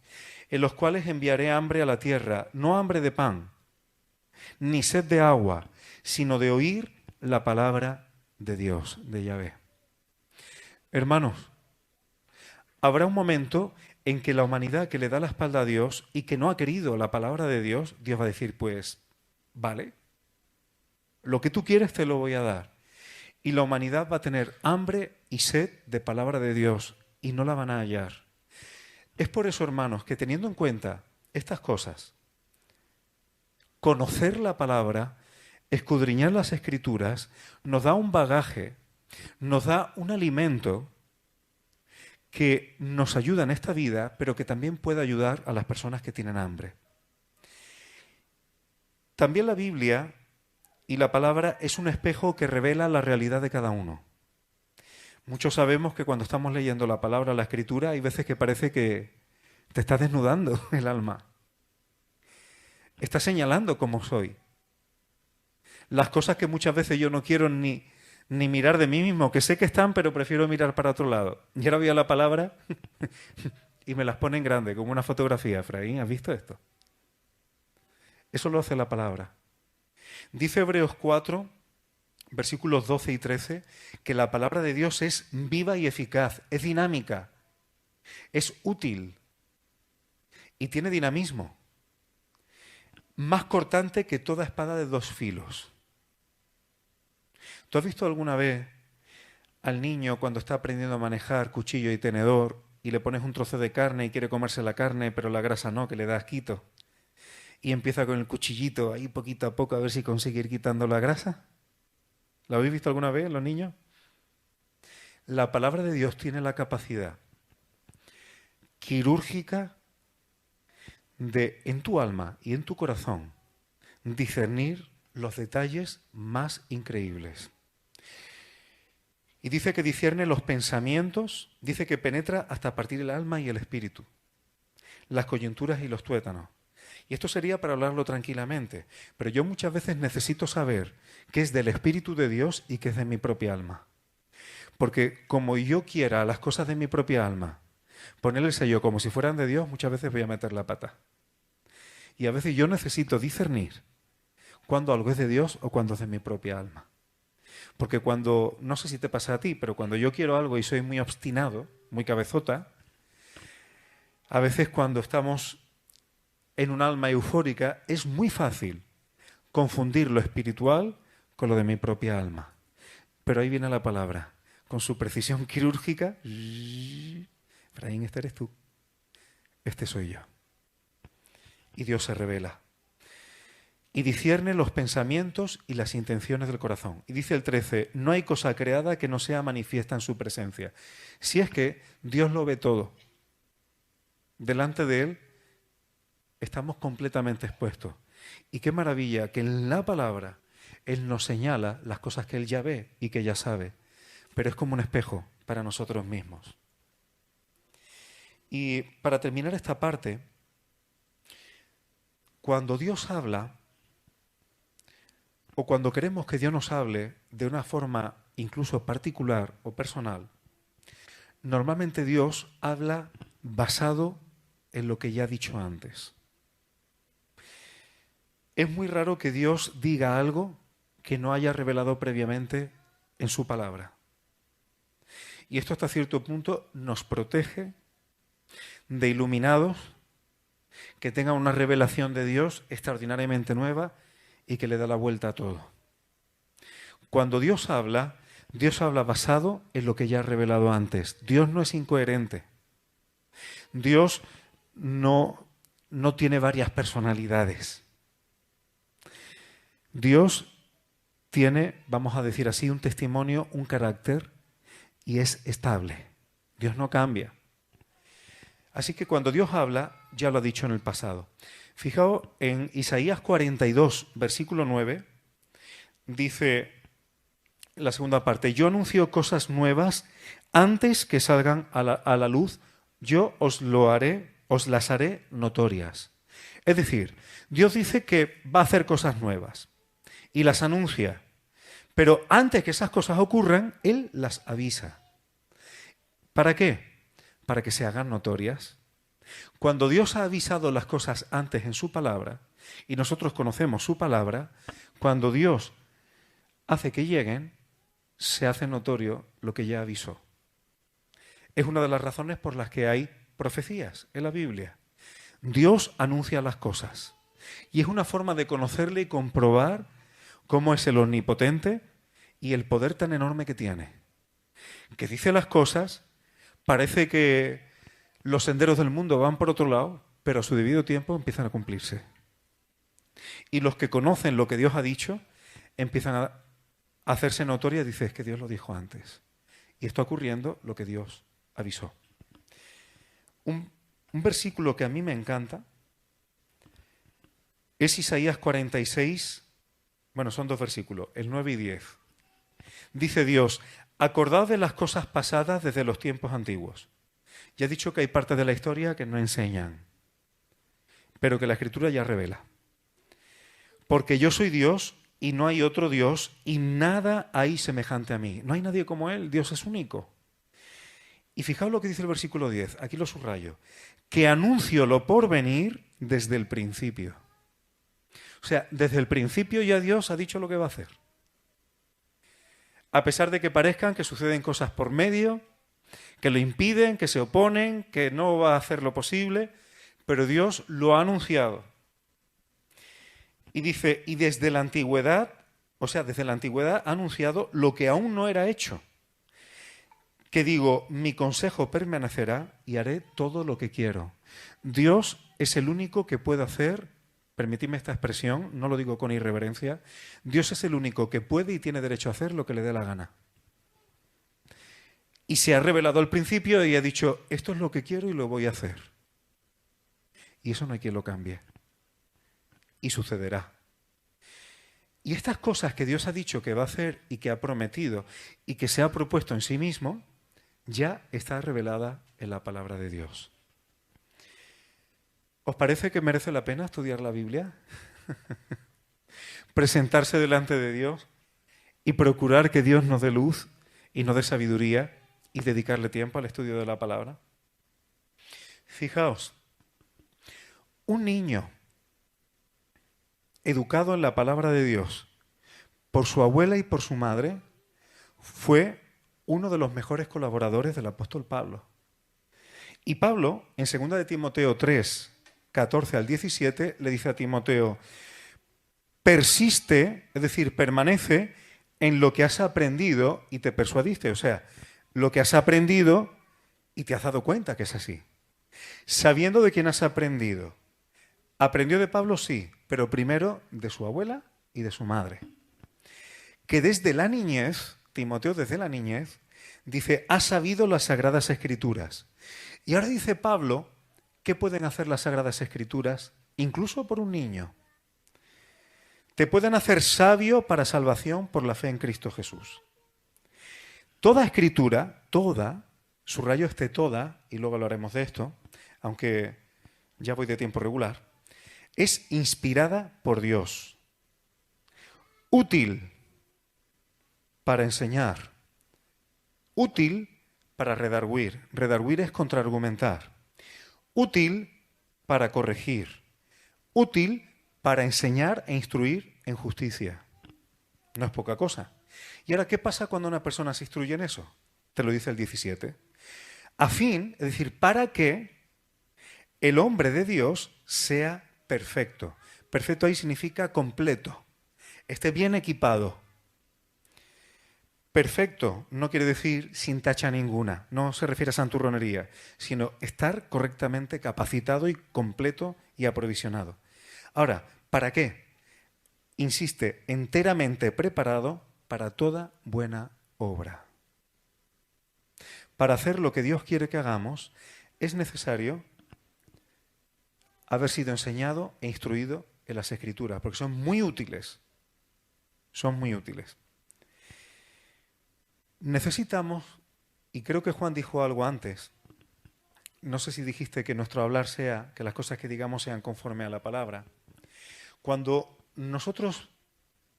en los cuales enviaré hambre a la tierra, no hambre de pan, ni sed de agua, sino de oír la palabra de Dios, de Yahvé. Hermanos, habrá un momento en que la humanidad que le da la espalda a Dios y que no ha querido la palabra de Dios, Dios va a decir, pues, vale, lo que tú quieres te lo voy a dar. Y la humanidad va a tener hambre y sed de palabra de Dios y no la van a hallar. Es por eso, hermanos, que teniendo en cuenta estas cosas, conocer la palabra, escudriñar las Escrituras, nos da un bagaje, nos da un alimento que nos ayuda en esta vida, pero que también puede ayudar a las personas que tienen hambre. También la Biblia y la palabra es un espejo que revela la realidad de cada uno. Muchos sabemos que cuando estamos leyendo la palabra, la Escritura, hay veces que parece que te está desnudando el alma. Está señalando cómo soy. Las cosas que muchas veces yo no quiero ni ni mirar de mí mismo, que sé que están, pero prefiero mirar para otro lado. Y ahora voy a la palabra y me las pone en grande, como una fotografía. Efraín, ¿has visto esto? Eso lo hace la palabra. Dice Hebreos 4, versículos 12 y 13, que la palabra de Dios es viva y eficaz, es dinámica, es útil y tiene dinamismo. Más cortante que toda espada de dos filos. ¿Tú has visto alguna vez al niño cuando está aprendiendo a manejar cuchillo y tenedor y le pones un trozo de carne y quiere comerse la carne, pero la grasa no, que le da asquito? Y empieza con el cuchillito ahí poquito a poco a ver si consigue ir quitando la grasa. ¿Lo habéis visto alguna vez, los niños? La palabra de Dios tiene la capacidad quirúrgica de, en tu alma y en tu corazón, discernir los detalles más increíbles. Y dice que discierne los pensamientos, dice que penetra hasta partir el alma y el espíritu, las coyunturas y los tuétanos. Y esto sería para hablarlo tranquilamente, pero yo muchas veces necesito saber qué es del Espíritu de Dios y qué es de mi propia alma. Porque como yo quiera las cosas de mi propia alma, ponerle el sello como si fueran de Dios, muchas veces voy a meter la pata. Y a veces yo necesito discernir cuando algo es de Dios o cuando es de mi propia alma. Porque cuando, no sé si te pasa a ti, pero cuando yo quiero algo y soy muy obstinado, muy cabezota, a veces cuando estamos en un alma eufórica es muy fácil confundir lo espiritual con lo de mi propia alma. Pero ahí viene la palabra, con su precisión quirúrgica. Efraín, este eres tú, este soy yo. Y Dios se revela. Y discierne los pensamientos y las intenciones del corazón. Y dice el 13, no hay cosa creada que no sea manifiesta en su presencia. Si es que Dios lo ve todo, delante de Él estamos completamente expuestos. Y qué maravilla que en la palabra Él nos señala las cosas que Él ya ve y que ya sabe. Pero es como un espejo para nosotros mismos. Y para terminar esta parte, cuando Dios habla, o cuando queremos que Dios nos hable de una forma incluso particular o personal, normalmente Dios habla basado en lo que ya ha dicho antes. Es muy raro que Dios diga algo que no haya revelado previamente en su palabra. Y esto hasta cierto punto nos protege de iluminados que tengan una revelación de Dios extraordinariamente nueva y que le da la vuelta a todo. Cuando Dios habla basado en lo que ya ha revelado antes. Dios no es incoherente. Dios no tiene varias personalidades. Dios tiene, vamos a decir así, un testimonio, un carácter y es estable. Dios no cambia. Así que cuando Dios habla, ya lo ha dicho en el pasado. Fijaos en Isaías 42, versículo 9, dice la segunda parte, yo anuncio cosas nuevas antes que salgan a la luz, yo os las haré notorias. Es decir, Dios dice que va a hacer cosas nuevas y las anuncia, pero antes que esas cosas ocurran, Él las avisa. ¿Para qué? Para que se hagan notorias. Cuando Dios ha avisado las cosas antes en su palabra, y nosotros conocemos su palabra, cuando Dios hace que lleguen, se hace notorio lo que ya avisó. Es una de las razones por las que hay profecías en la Biblia. Dios anuncia las cosas. Y es una forma de conocerle y comprobar cómo es el omnipotente y el poder tan enorme que tiene. Que dice las cosas, parece que los senderos del mundo van por otro lado, pero a su debido tiempo empiezan a cumplirse. Y los que conocen lo que Dios ha dicho, empiezan a hacerse notoria y dicen, es que Dios lo dijo antes. Y está ocurriendo lo que Dios avisó. Un versículo que a mí me encanta es Isaías 46, bueno, son dos versículos, el 9 y 10. Dice Dios, acordad de las cosas pasadas desde los tiempos antiguos. Ya he dicho que hay partes de la historia que no enseñan, pero que la Escritura ya revela. Porque yo soy Dios y no hay otro Dios y nada hay semejante a mí. No hay nadie como Él, Dios es único. Y fijaos lo que dice el versículo 10, aquí lo subrayo, que anuncio lo por venir desde el principio. O sea, desde el principio ya Dios ha dicho lo que va a hacer. A pesar de que parezcan que suceden cosas por medio, que lo impiden, que se oponen, que no va a hacer lo posible, pero Dios lo ha anunciado. Y dice, y desde la antigüedad, o sea, desde la antigüedad ha anunciado lo que aún no era hecho. Que digo, mi consejo permanecerá y haré todo lo que quiero. Dios es el único que puede hacer, permitidme esta expresión, no lo digo con irreverencia, Dios es el único que puede y tiene derecho a hacer lo que le dé la gana. Y se ha revelado al principio y ha dicho, esto es lo que quiero y lo voy a hacer. Y eso no hay quien lo cambie. Y sucederá. Y estas cosas que Dios ha dicho que va a hacer y que ha prometido y que se ha propuesto en sí mismo, ya está revelada en la palabra de Dios. ¿Os parece que merece la pena estudiar la Biblia? Presentarse delante de Dios y procurar que Dios nos dé luz y nos dé sabiduría y dedicarle tiempo al estudio de la palabra. Fijaos, un niño educado en la palabra de Dios por su abuela y por su madre fue uno de los mejores colaboradores del apóstol Pablo. Y Pablo, en 2 de Timoteo 3, 14 al 17, le dice a Timoteo, persiste, es decir, permanece en lo que has aprendido y te persuadiste. O sea, lo que has aprendido y te has dado cuenta que es así. Sabiendo de quién has aprendido. Aprendió de Pablo, sí, pero primero de su abuela y de su madre. Que desde la niñez, Timoteo desde la niñez, dice, ha sabido las Sagradas Escrituras. Y ahora dice Pablo, ¿qué pueden hacer las Sagradas Escrituras? Incluso por un niño. Te pueden hacer sabio para salvación por la fe en Cristo Jesús. Toda escritura, toda, subrayo este toda, y luego hablaremos de esto, aunque ya voy de tiempo regular, es inspirada por Dios, útil para enseñar, útil para redarguir. Redarguir es contraargumentar. Útil para corregir. Útil para enseñar e instruir en justicia. No es poca cosa. ¿Y ahora qué pasa cuando una persona se instruye en eso? Te lo dice el 17. A fin, es decir, para que el hombre de Dios sea perfecto. Perfecto ahí significa completo. Esté bien equipado. Perfecto no quiere decir sin tacha ninguna, no se refiere a santurronería, sino estar correctamente capacitado y completo y aprovisionado. Ahora, ¿para qué? Insiste, enteramente preparado para toda buena obra. Para hacer lo que Dios quiere que hagamos, es necesario haber sido enseñado e instruido en las Escrituras, porque son muy útiles. Son muy útiles. Necesitamos, y creo que Juan dijo algo antes, no sé si dijiste que nuestro hablar sea, que las cosas que digamos sean conforme a la palabra. Cuando nosotros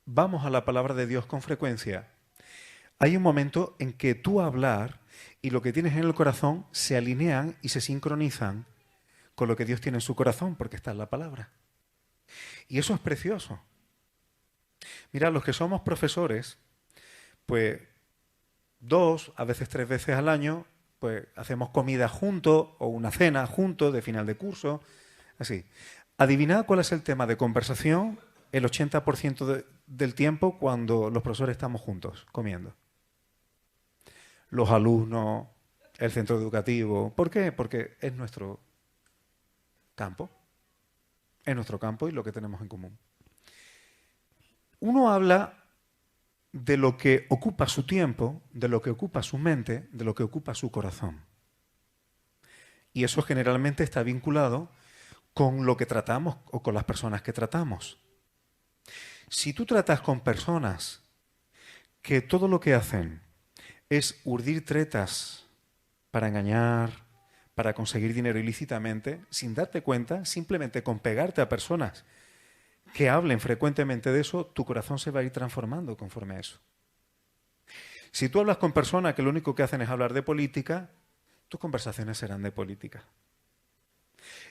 vamos a la palabra de Dios con frecuencia, hay un momento en que tu hablar y lo que tienes en el corazón se alinean y se sincronizan con lo que Dios tiene en su corazón, porque está en la palabra. Y eso es precioso. Mira, los que somos profesores, pues 2, a veces 3 veces al año, pues hacemos comida juntos o una cena juntos de final de curso, así. Adivinad cuál es el tema de conversación el 80% del tiempo cuando los profesores estamos juntos comiendo. Los alumnos, el centro educativo. ¿Por qué? Porque es nuestro campo. Es nuestro campo y lo que tenemos en común. Uno habla de lo que ocupa su tiempo, de lo que ocupa su mente, de lo que ocupa su corazón. Y eso generalmente está vinculado con lo que tratamos o con las personas que tratamos. Si tú tratas con personas que todo lo que hacen es urdir tretas para engañar, para conseguir dinero ilícitamente, sin darte cuenta, simplemente con pegarte a personas que hablen frecuentemente de eso, tu corazón se va a ir transformando conforme a eso. Si tú hablas con personas que lo único que hacen es hablar de política, tus conversaciones serán de política.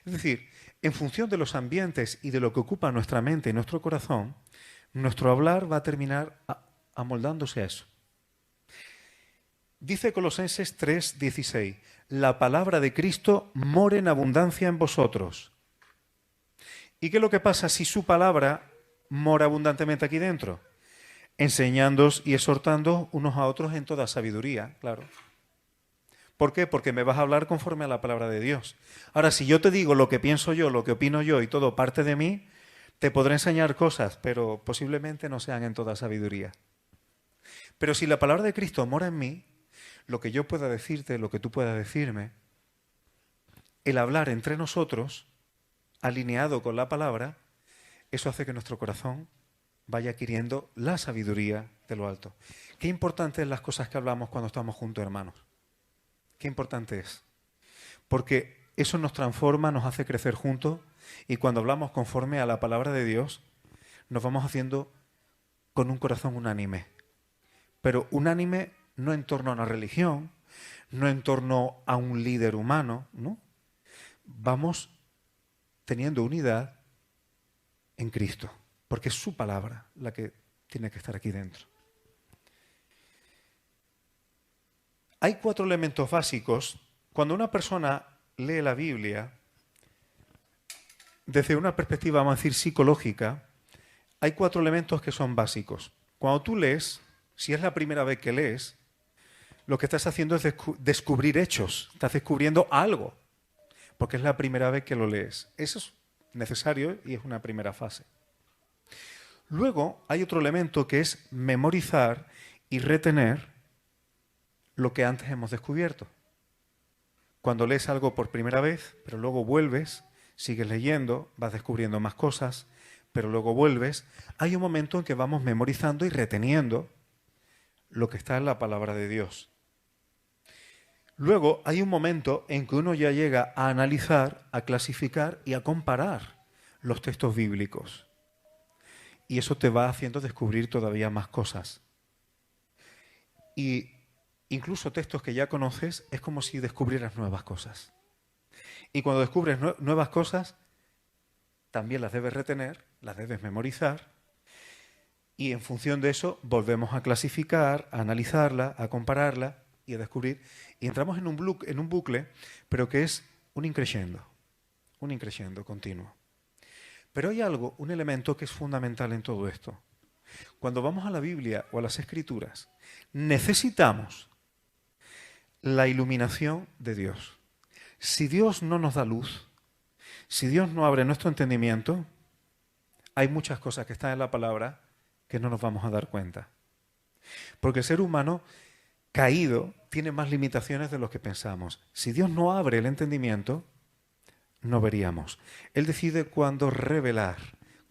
Es decir, en función de los ambientes y de lo que ocupa nuestra mente y nuestro corazón, nuestro hablar va a terminar amoldándose a eso. Dice Colosenses 3:16, la palabra de Cristo mora en abundancia en vosotros. ¿Y qué es lo que pasa si su palabra mora abundantemente aquí dentro? Enseñándoos y exhortando unos a otros en toda sabiduría, claro. ¿Por qué? Porque me vas a hablar conforme a la palabra de Dios. Ahora, si yo te digo lo que pienso yo, lo que opino yo y todo parte de mí, te podré enseñar cosas, pero posiblemente no sean en toda sabiduría. Pero si la palabra de Cristo mora en mí, lo que yo pueda decirte, lo que tú puedas decirme, el hablar entre nosotros, alineado con la palabra, eso hace que nuestro corazón vaya adquiriendo la sabiduría de lo alto. Qué importante es las cosas que hablamos cuando estamos juntos, hermanos. Qué importante es. Porque eso nos transforma, nos hace crecer juntos y cuando hablamos conforme a la palabra de Dios, nos vamos haciendo con un corazón unánime. Pero unánime no en torno a una religión, no en torno a un líder humano, ¿no? Vamos teniendo unidad en Cristo, porque es su palabra la que tiene que estar aquí dentro. Hay 4 elementos básicos. Cuando una persona lee la Biblia, desde una perspectiva, vamos a decir, psicológica, hay 4 elementos que son básicos. Cuando tú lees, si es la primera vez que lees, lo que estás haciendo es descubrir hechos, estás descubriendo algo, porque es la primera vez que lo lees. Eso es necesario y es una primera fase. Luego hay otro elemento que es memorizar y retener lo que antes hemos descubierto. Cuando lees algo por primera vez, pero luego vuelves, sigues leyendo, vas descubriendo más cosas, pero luego vuelves, hay un momento en que vamos memorizando y reteniendo lo que está en la palabra de Dios. Luego hay un momento en que uno ya llega a analizar, a clasificar y a comparar los textos bíblicos. Y eso te va haciendo descubrir todavía más cosas. Y incluso textos que ya conoces es como si descubrieras nuevas cosas. Y cuando descubres nuevas cosas, también las debes retener, las debes memorizar. Y en función de eso volvemos a clasificar, a analizarla, a compararla y a descubrir. Y entramos en un bucle, pero que es un increciendo continuo. Pero hay algo, un elemento que es fundamental en todo esto. Cuando vamos a la Biblia o a las Escrituras, necesitamos la iluminación de Dios. Si Dios no nos da luz, si Dios no abre nuestro entendimiento, hay muchas cosas que están en la palabra que no nos vamos a dar cuenta. Porque el ser humano caído tiene más limitaciones de lo que pensamos. Si Dios no abre el entendimiento, no veríamos. Él decide cuándo revelar,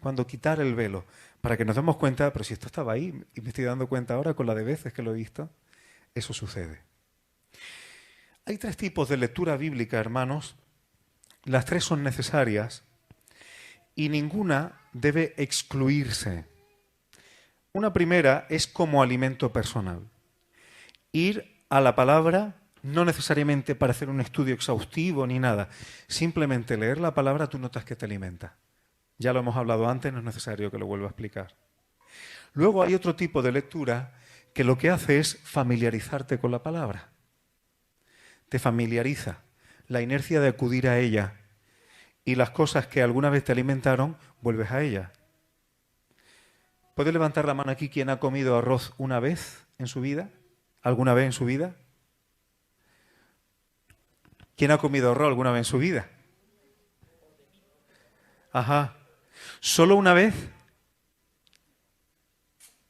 cuándo quitar el velo, para que nos demos cuenta, pero si esto estaba ahí y me estoy dando cuenta ahora con la de veces que lo he visto, eso sucede. Hay 3 tipos de lectura bíblica, hermanos. Las 3 son necesarias y ninguna debe excluirse. Una primera es como alimento personal. Ir a la palabra, no necesariamente para hacer un estudio exhaustivo ni nada. Simplemente leer la palabra, tú notas que te alimenta. Ya lo hemos hablado antes, no es necesario que lo vuelva a explicar. Luego hay otro tipo de lectura que lo que hace es familiarizarte con la palabra. Te familiariza. La inercia de acudir a ella y las cosas que alguna vez te alimentaron, vuelves a ella. ¿Puede levantar la mano aquí quien ha comido arroz una vez en su vida? ¿Alguna vez en su vida? ¿Quién ha comido arroz alguna vez en su vida? Ajá. ¿Solo una vez?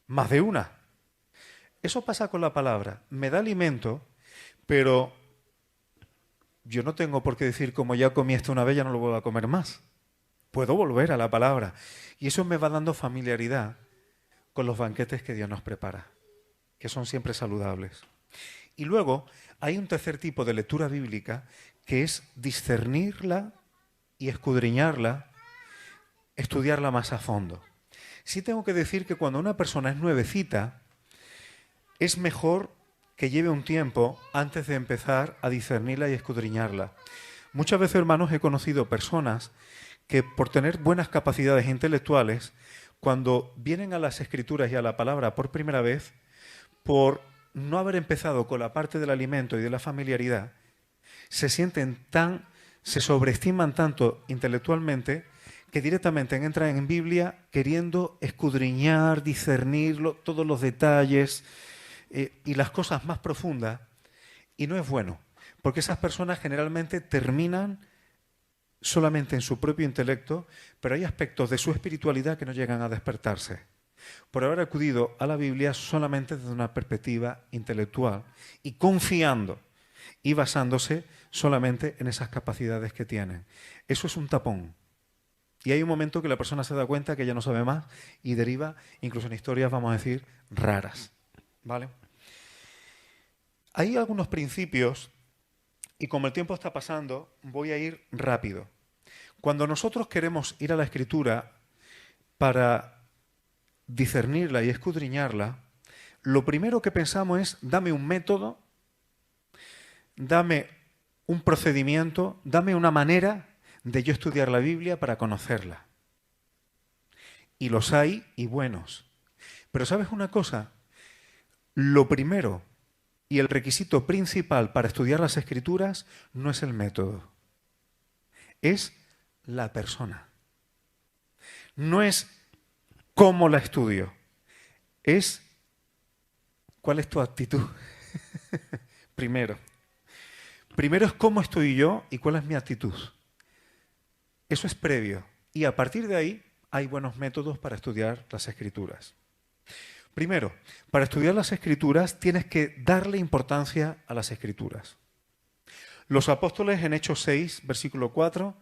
Más de una. Eso pasa con la palabra. Me da alimento, pero yo no tengo por qué decir como ya comí esto una vez, ya no lo vuelvo a comer más. Puedo volver a la palabra. Y eso me va dando familiaridad con los banquetes que Dios nos prepara, que son siempre saludables. Y luego hay un tercer tipo de lectura bíblica que es discernirla y escudriñarla estudiarla más a fondo. Sí tengo que decir que cuando una persona es nuevecita, es mejor que lleve un tiempo antes de empezar a discernirla y escudriñarla. Muchas veces, hermanos, he conocido personas que por tener buenas capacidades intelectuales, cuando vienen a las Escrituras y a la palabra por primera vez, por no haber empezado con la parte del alimento y de la familiaridad, se sobreestiman tanto intelectualmente que directamente entran en Biblia queriendo escudriñar, discernir todos los detalles y las cosas más profundas, y no es bueno, porque esas personas generalmente terminan solamente en su propio intelecto, pero hay aspectos de su espiritualidad que no llegan a despertarse, por haber acudido a la Biblia solamente desde una perspectiva intelectual y confiando y basándose solamente en esas capacidades que tienen. Eso es un tapón. Y hay un momento que la persona se da cuenta que ya no sabe más y deriva incluso en historias, vamos a decir, raras. ¿Vale? Hay algunos principios, y como el tiempo está pasando, voy a ir rápido. Cuando nosotros queremos ir a la Escritura para discernirla y escudriñarla, lo primero que pensamos es: dame un método, dame un procedimiento, dame una manera de yo estudiar la Biblia para conocerla. Y los hay, y buenos. Pero ¿sabes una cosa? Lo primero y el requisito principal para estudiar las Escrituras no es el método, es la persona. No es cómo la estudio, es cuál es tu actitud. Primero es cómo estoy yo y cuál es mi actitud. Eso es previo. Y a partir de ahí hay buenos métodos para estudiar las Escrituras. Primero, para estudiar las Escrituras tienes que darle importancia a las Escrituras. Los apóstoles en Hechos 6, versículo 4,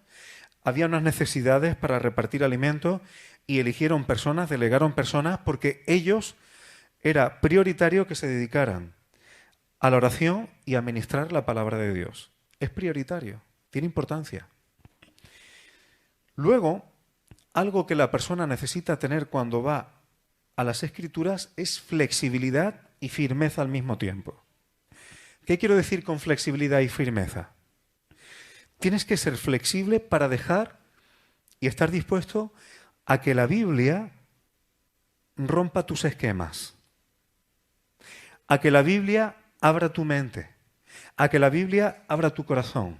había unas necesidades para repartir alimentos y eligieron personas, delegaron personas, porque ellos era prioritario que se dedicaran a la oración y a ministrar la palabra de Dios. Es prioritario, tiene importancia. Luego, algo que la persona necesita tener cuando va a las Escrituras es flexibilidad y firmeza al mismo tiempo. ¿Qué quiero decir con flexibilidad y firmeza? Tienes que ser flexible para dejar y estar dispuesto a que la Biblia rompa tus esquemas, a que la Biblia abra tu mente, a que la Biblia abra tu corazón,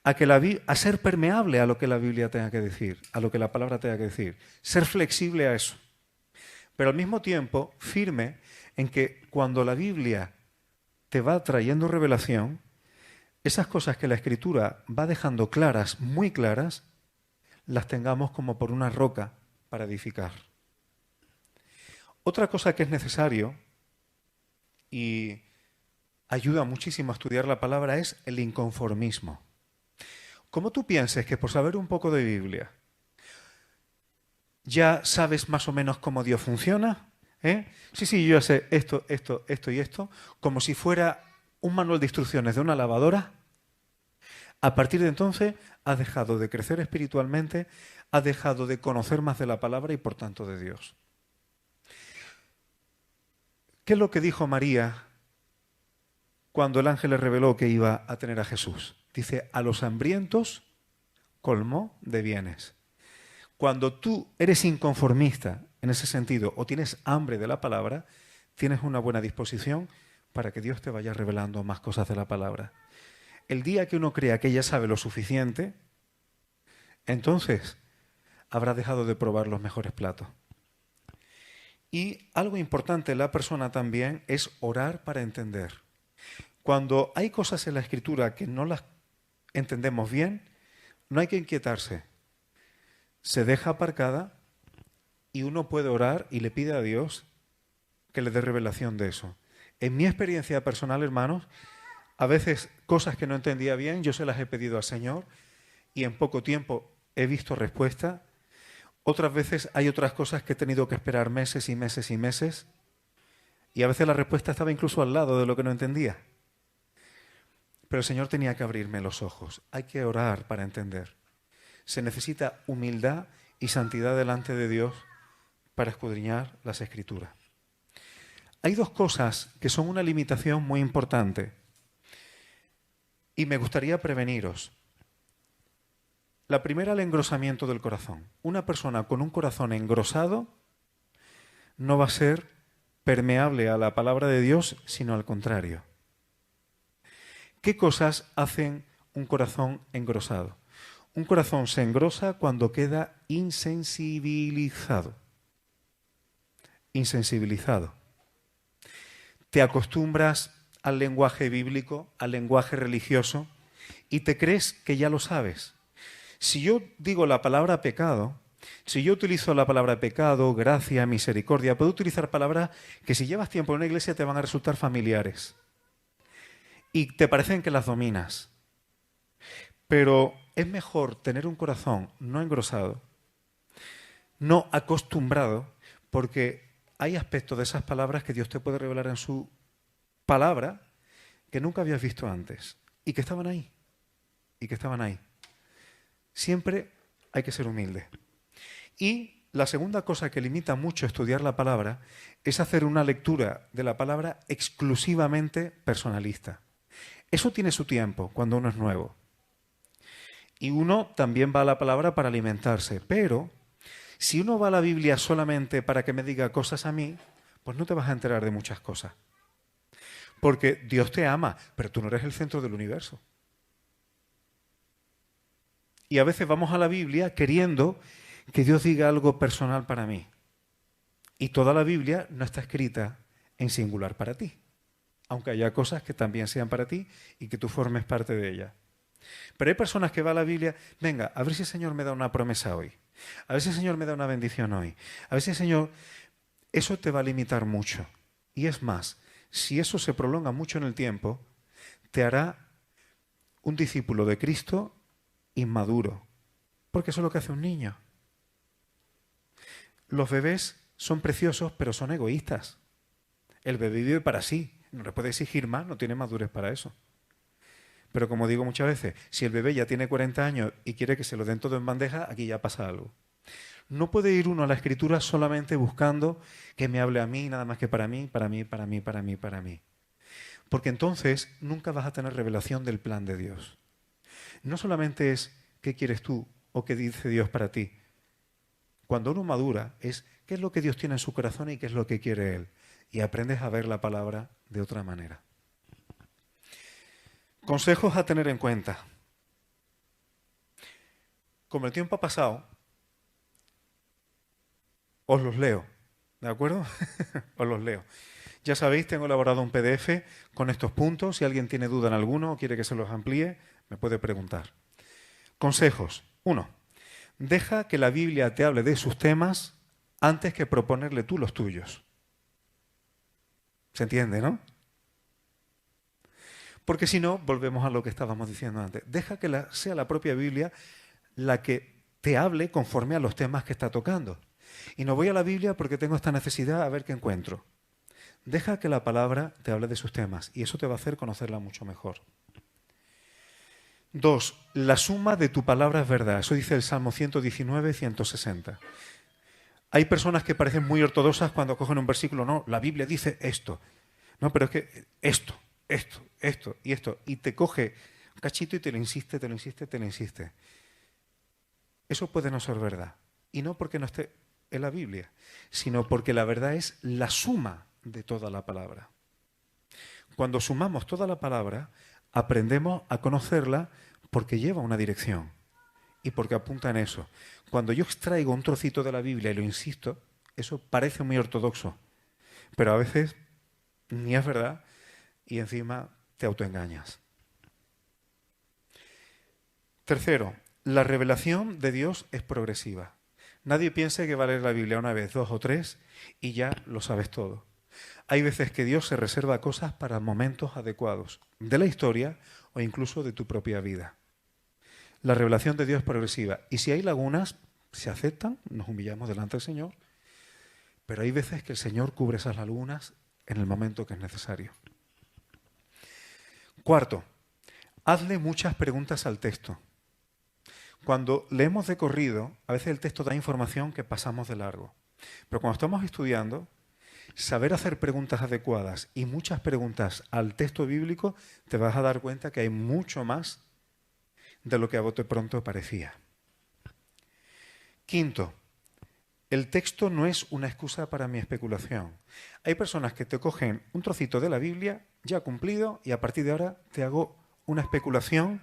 a ser permeable a lo que la Biblia tenga que decir, a lo que la palabra tenga que decir, ser flexible a eso. Pero al mismo tiempo firme en que cuando la Biblia te va trayendo revelación, esas cosas que la Escritura va dejando claras, muy claras, las tengamos como por una roca para edificar. Otra cosa que es necesario y ayuda muchísimo a estudiar la palabra es el inconformismo. Como tú pienses que por saber un poco de Biblia ya sabes más o menos cómo Dios funciona, Sí, yo ya sé esto y esto, como si fuera un manual de instrucciones de una lavadora, a partir de entonces has dejado de crecer espiritualmente, has dejado de conocer más de la palabra y por tanto de Dios. ¿Qué es lo que dijo María cuando el ángel le reveló que iba a tener a Jesús? Dice: a los hambrientos colmó de bienes. Cuando tú eres inconformista en ese sentido o tienes hambre de la palabra, tienes una buena disposición para que Dios te vaya revelando más cosas de la palabra. El día que uno crea que ya sabe lo suficiente, entonces habrá dejado de probar los mejores platos. Y algo importante en la persona también es orar para entender. Cuando hay cosas en la Escritura que no las entendemos bien, no hay que inquietarse. Se deja aparcada y uno puede orar y le pide a Dios que le dé revelación de eso. En mi experiencia personal, hermanos, a veces cosas que no entendía bien, yo se las he pedido al Señor y en poco tiempo he visto respuesta. Otras veces hay otras cosas que he tenido que esperar meses y meses y meses y a veces la respuesta estaba incluso al lado de lo que no entendía. Pero el Señor tenía que abrirme los ojos. Hay que orar para entender. Se necesita humildad y santidad delante de Dios para escudriñar las Escrituras. Hay dos cosas que son una limitación muy importante y me gustaría preveniros. La primera, el engrosamiento del corazón. Una persona con un corazón engrosado no va a ser permeable a la palabra de Dios, sino al contrario. ¿Qué cosas hacen un corazón engrosado? Un corazón se engrosa cuando queda insensibilizado. Insensibilizado. Te acostumbras al lenguaje bíblico, al lenguaje religioso, y te crees que ya lo sabes. Si yo digo la palabra pecado, si yo utilizo la palabra pecado, gracia, misericordia, puedo utilizar palabras que si llevas tiempo en una iglesia te van a resultar familiares y te parecen que las dominas. Pero es mejor tener un corazón no engrosado, no acostumbrado, porque hay aspectos de esas palabras que Dios te puede revelar en su palabra que nunca habías visto antes y que estaban ahí. Y que estaban ahí. Siempre hay que ser humilde. Y la segunda cosa que limita mucho estudiar la palabra es hacer una lectura de la palabra exclusivamente personalista. Eso tiene su tiempo cuando uno es nuevo. Y uno también va a la palabra para alimentarse. Pero si uno va a la Biblia solamente para que me diga cosas a mí, pues no te vas a enterar de muchas cosas. Porque Dios te ama, pero tú no eres el centro del universo. Y a veces vamos a la Biblia queriendo que Dios diga algo personal para mí. Y toda la Biblia no está escrita en singular para ti, aunque haya cosas que también sean para ti y que tú formes parte de ellas. Pero hay personas que van a la Biblia, venga, a ver si el Señor me da una promesa hoy, a ver si el Señor me da una bendición hoy, a ver si el Señor... Eso te va a limitar mucho. Y es más, si eso se prolonga mucho en el tiempo, te hará un discípulo de Cristo inmaduro, porque eso es lo que hace un niño. Los bebés son preciosos, pero son egoístas. El bebé vive para sí, no le puede exigir más, no tiene madurez para eso. Pero como digo muchas veces, si el bebé ya tiene 40 años y quiere que se lo den todo en bandeja, aquí ya pasa algo. No puede ir uno a la Escritura solamente buscando que me hable a mí, nada más que para mí, para mí, para mí, para mí, para mí. Porque entonces nunca vas a tener revelación del plan de Dios. No solamente es qué quieres tú o qué dice Dios para ti. Cuando uno madura es qué es lo que Dios tiene en su corazón y qué es lo que quiere Él. Y aprendes a ver la palabra de otra manera. Consejos a tener en cuenta. Como el tiempo ha pasado, os los leo, ¿de acuerdo? Os los leo. Ya sabéis, tengo elaborado un PDF con estos puntos. Si alguien tiene duda en alguno o quiere que se los amplíe, me puede preguntar. Consejos. 1. Deja que la Biblia te hable de sus temas antes que proponerle tú los tuyos. ¿Se entiende, no? Porque si no, volvemos a lo que estábamos diciendo antes. Deja que sea la propia Biblia la que te hable conforme a los temas que está tocando. Y no voy a la Biblia porque tengo esta necesidad a ver qué encuentro. Deja que la palabra te hable de sus temas y eso te va a hacer conocerla mucho mejor. 2. La suma de tu palabra es verdad. Eso dice el Salmo 119, 160. Hay personas que parecen muy ortodoxas cuando cogen un versículo. No, la Biblia dice esto. No, pero es que esto y esto. Y te coge un cachito y te lo insiste, te lo insiste, te lo insiste. Eso puede no ser verdad. Y no porque no esté en la Biblia, sino porque la verdad es la suma de toda la palabra. Cuando sumamos toda la palabra, aprendemos a conocerla porque lleva una dirección y porque apunta en eso. Cuando yo extraigo un trocito de la Biblia y lo insisto, eso parece muy ortodoxo, pero a veces ni es verdad y encima te autoengañas. 3. La revelación de Dios es progresiva. Nadie piense que va a leer la Biblia una vez, 2 o 3 y ya lo sabes todo. Hay veces que Dios se reserva cosas para momentos adecuados de la historia o incluso de tu propia vida. La revelación de Dios es progresiva. Y si hay lagunas, se aceptan, nos humillamos delante del Señor, pero hay veces que el Señor cubre esas lagunas en el momento que es necesario. 4. Hazle muchas preguntas al texto. Cuando leemos de corrido, a veces el texto da información que pasamos de largo. Pero cuando estamos estudiando, saber hacer preguntas adecuadas y muchas preguntas al texto bíblico, te vas a dar cuenta que hay mucho más de lo que a bote pronto parecía. Quinto, el texto no es una excusa para mi especulación. Hay personas que te cogen un trocito de la Biblia ya cumplido y a partir de ahora te hago una especulación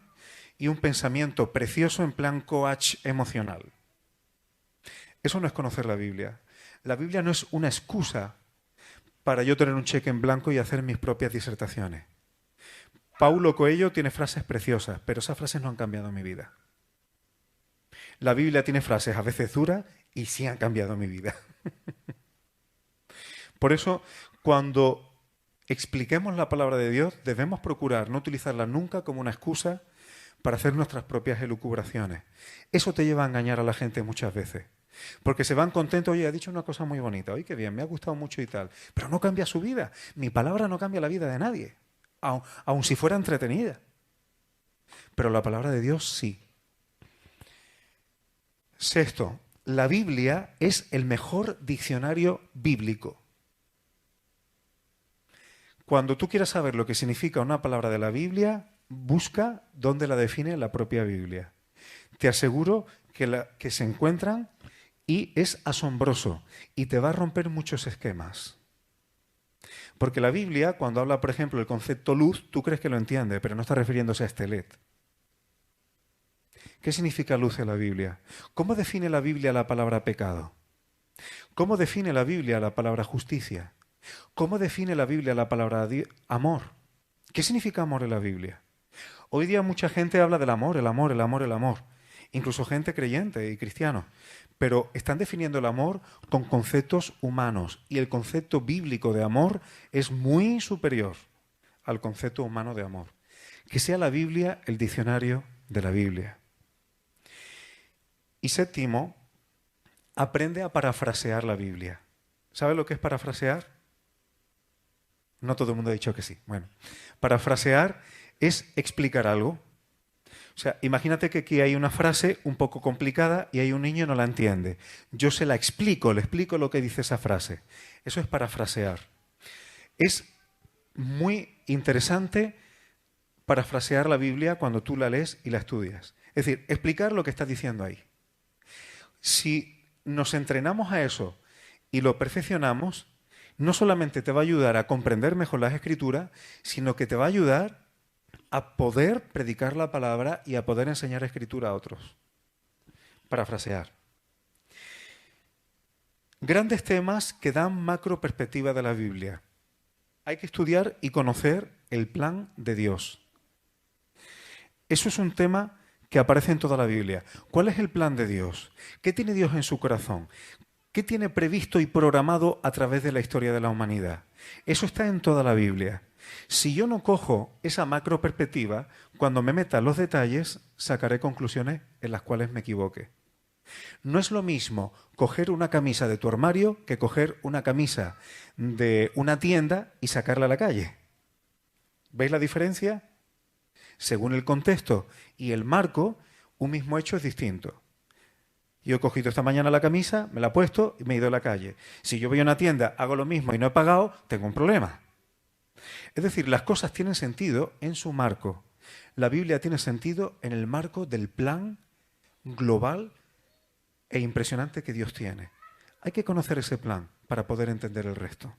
y un pensamiento precioso en plan coach emocional. Eso no es conocer la Biblia. La Biblia no es una excusa para yo tener un cheque en blanco y hacer mis propias disertaciones. Paulo Coelho tiene frases preciosas, pero esas frases no han cambiado mi vida. La Biblia tiene frases a veces duras y sí han cambiado mi vida. Por eso, cuando expliquemos la palabra de Dios, debemos procurar no utilizarla nunca como una excusa para hacer nuestras propias elucubraciones. Eso te lleva a engañar a la gente muchas veces. Porque se van contentos, oye, ha dicho una cosa muy bonita, oye, qué bien, me ha gustado mucho y tal. Pero no cambia su vida. Mi palabra no cambia la vida de nadie, aun si fuera entretenida. Pero la palabra de Dios sí. Sexto, la Biblia es el mejor diccionario bíblico. Cuando tú quieras saber lo que significa una palabra de la Biblia, busca dónde la define la propia Biblia. Te aseguro que se encuentran y es asombroso y te va a romper muchos esquemas. Porque la Biblia, cuando habla, por ejemplo, del concepto luz, tú crees que lo entiende, pero no está refiriéndose a este LED. ¿Qué significa luz en la Biblia? ¿Cómo define la Biblia la palabra pecado? ¿Cómo define la Biblia la palabra justicia? ¿Cómo define la Biblia la palabra amor? ¿Qué significa amor en la Biblia? Hoy día mucha gente habla del amor, el amor, el amor, el amor. Incluso gente creyente y cristiano. Pero están definiendo el amor con conceptos humanos. Y el concepto bíblico de amor es muy superior al concepto humano de amor. Que sea la Biblia el diccionario de la Biblia. Y séptimo, aprende a parafrasear la Biblia. ¿Sabe lo que es parafrasear? No todo el mundo ha dicho que sí. Bueno, parafrasear es explicar algo. O sea, imagínate que aquí hay una frase un poco complicada y hay un niño que no la entiende. Yo se la explico, le explico lo que dice esa frase. Eso es parafrasear. Es muy interesante parafrasear la Biblia cuando tú la lees y la estudias. Es decir, explicar lo que está diciendo ahí. Si nos entrenamos a eso y lo perfeccionamos, no solamente te va a ayudar a comprender mejor las Escrituras, sino que te va a ayudar a poder predicar la palabra y a poder enseñar Escritura a otros. Parafrasear. Grandes temas que dan macro perspectiva de la Biblia. Hay que estudiar y conocer el plan de Dios. Eso es un tema que aparece en toda la Biblia. ¿Cuál es el plan de Dios? ¿Qué tiene Dios en su corazón? ¿Qué tiene previsto y programado a través de la historia de la humanidad? Eso está en toda la Biblia. Si yo no cojo esa macro perspectiva, cuando me meta en los detalles, sacaré conclusiones en las cuales me equivoque. No es lo mismo coger una camisa de tu armario que coger una camisa de una tienda y sacarla a la calle. ¿Veis la diferencia? Según el contexto y el marco, un mismo hecho es distinto. Yo he cogido esta mañana la camisa, me la he puesto y me he ido a la calle. Si yo voy a una tienda, hago lo mismo y no he pagado, tengo un problema. Es decir, las cosas tienen sentido en su marco. La Biblia tiene sentido en el marco del plan global e impresionante que Dios tiene. Hay que conocer ese plan para poder entender el resto.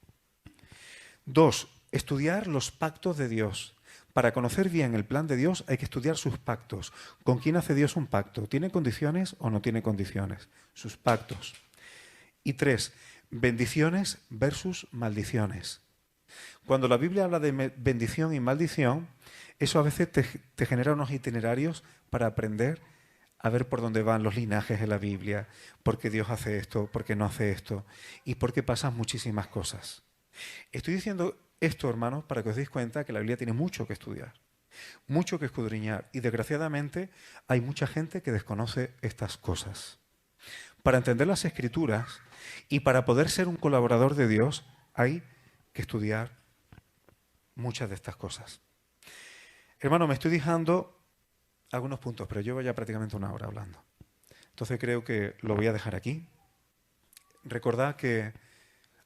2. Estudiar los pactos de Dios. Para conocer bien el plan de Dios hay que estudiar sus pactos. ¿Con quién hace Dios un pacto? ¿Tiene condiciones o no tiene condiciones? Sus pactos. Y 3. Bendiciones versus maldiciones. Cuando la Biblia habla de bendición y maldición, eso a veces te genera unos itinerarios para aprender a ver por dónde van los linajes de la Biblia, por qué Dios hace esto, por qué no hace esto y por qué pasan muchísimas cosas. Estoy diciendo esto, hermanos, para que os deis cuenta que la Biblia tiene mucho que estudiar, mucho que escudriñar y desgraciadamente hay mucha gente que desconoce estas cosas. Para entender las Escrituras y para poder ser un colaborador de Dios hay que estudiar muchas de estas cosas. Hermano, me estoy dejando algunos puntos, pero llevo ya prácticamente una hora hablando. Entonces creo que lo voy a dejar aquí. Recordad que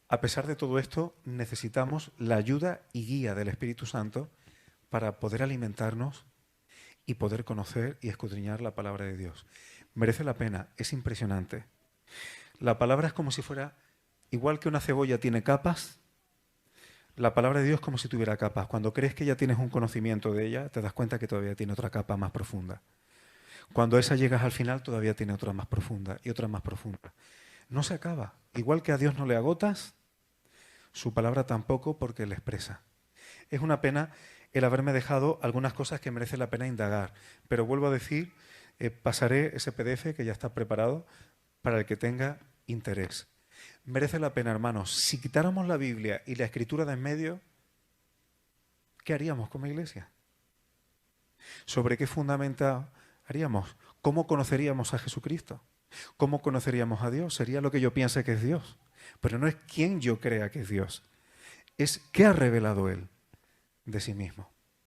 a pesar de todo esto necesitamos la ayuda y guía del Espíritu Santo para poder alimentarnos y poder conocer y escudriñar la palabra de Dios. Merece la pena, es impresionante. La palabra es como si fuera, igual que una cebolla tiene capas, la palabra de Dios es como si tuviera capas. Cuando crees que ya tienes un conocimiento de ella, te das cuenta que todavía tiene otra capa más profunda. Cuando a esa llegas al final, todavía tiene otra más profunda y otra más profunda. No se acaba. Igual que a Dios no le agotas, su palabra tampoco, porque le expresa. Es una pena el haberme dejado algunas cosas que merece la pena indagar. Pero vuelvo a decir, pasaré ese PDF que ya está preparado para el que tenga interés. Merece la pena, hermanos. Si quitáramos la Biblia y la Escritura de en medio, ¿qué haríamos como iglesia? ¿Sobre qué fundamento haríamos? ¿Cómo conoceríamos a Jesucristo? ¿Cómo conoceríamos a Dios? Sería lo que yo piense que es Dios. Pero no es quién yo crea que es Dios. Es qué ha revelado Él de sí mismo.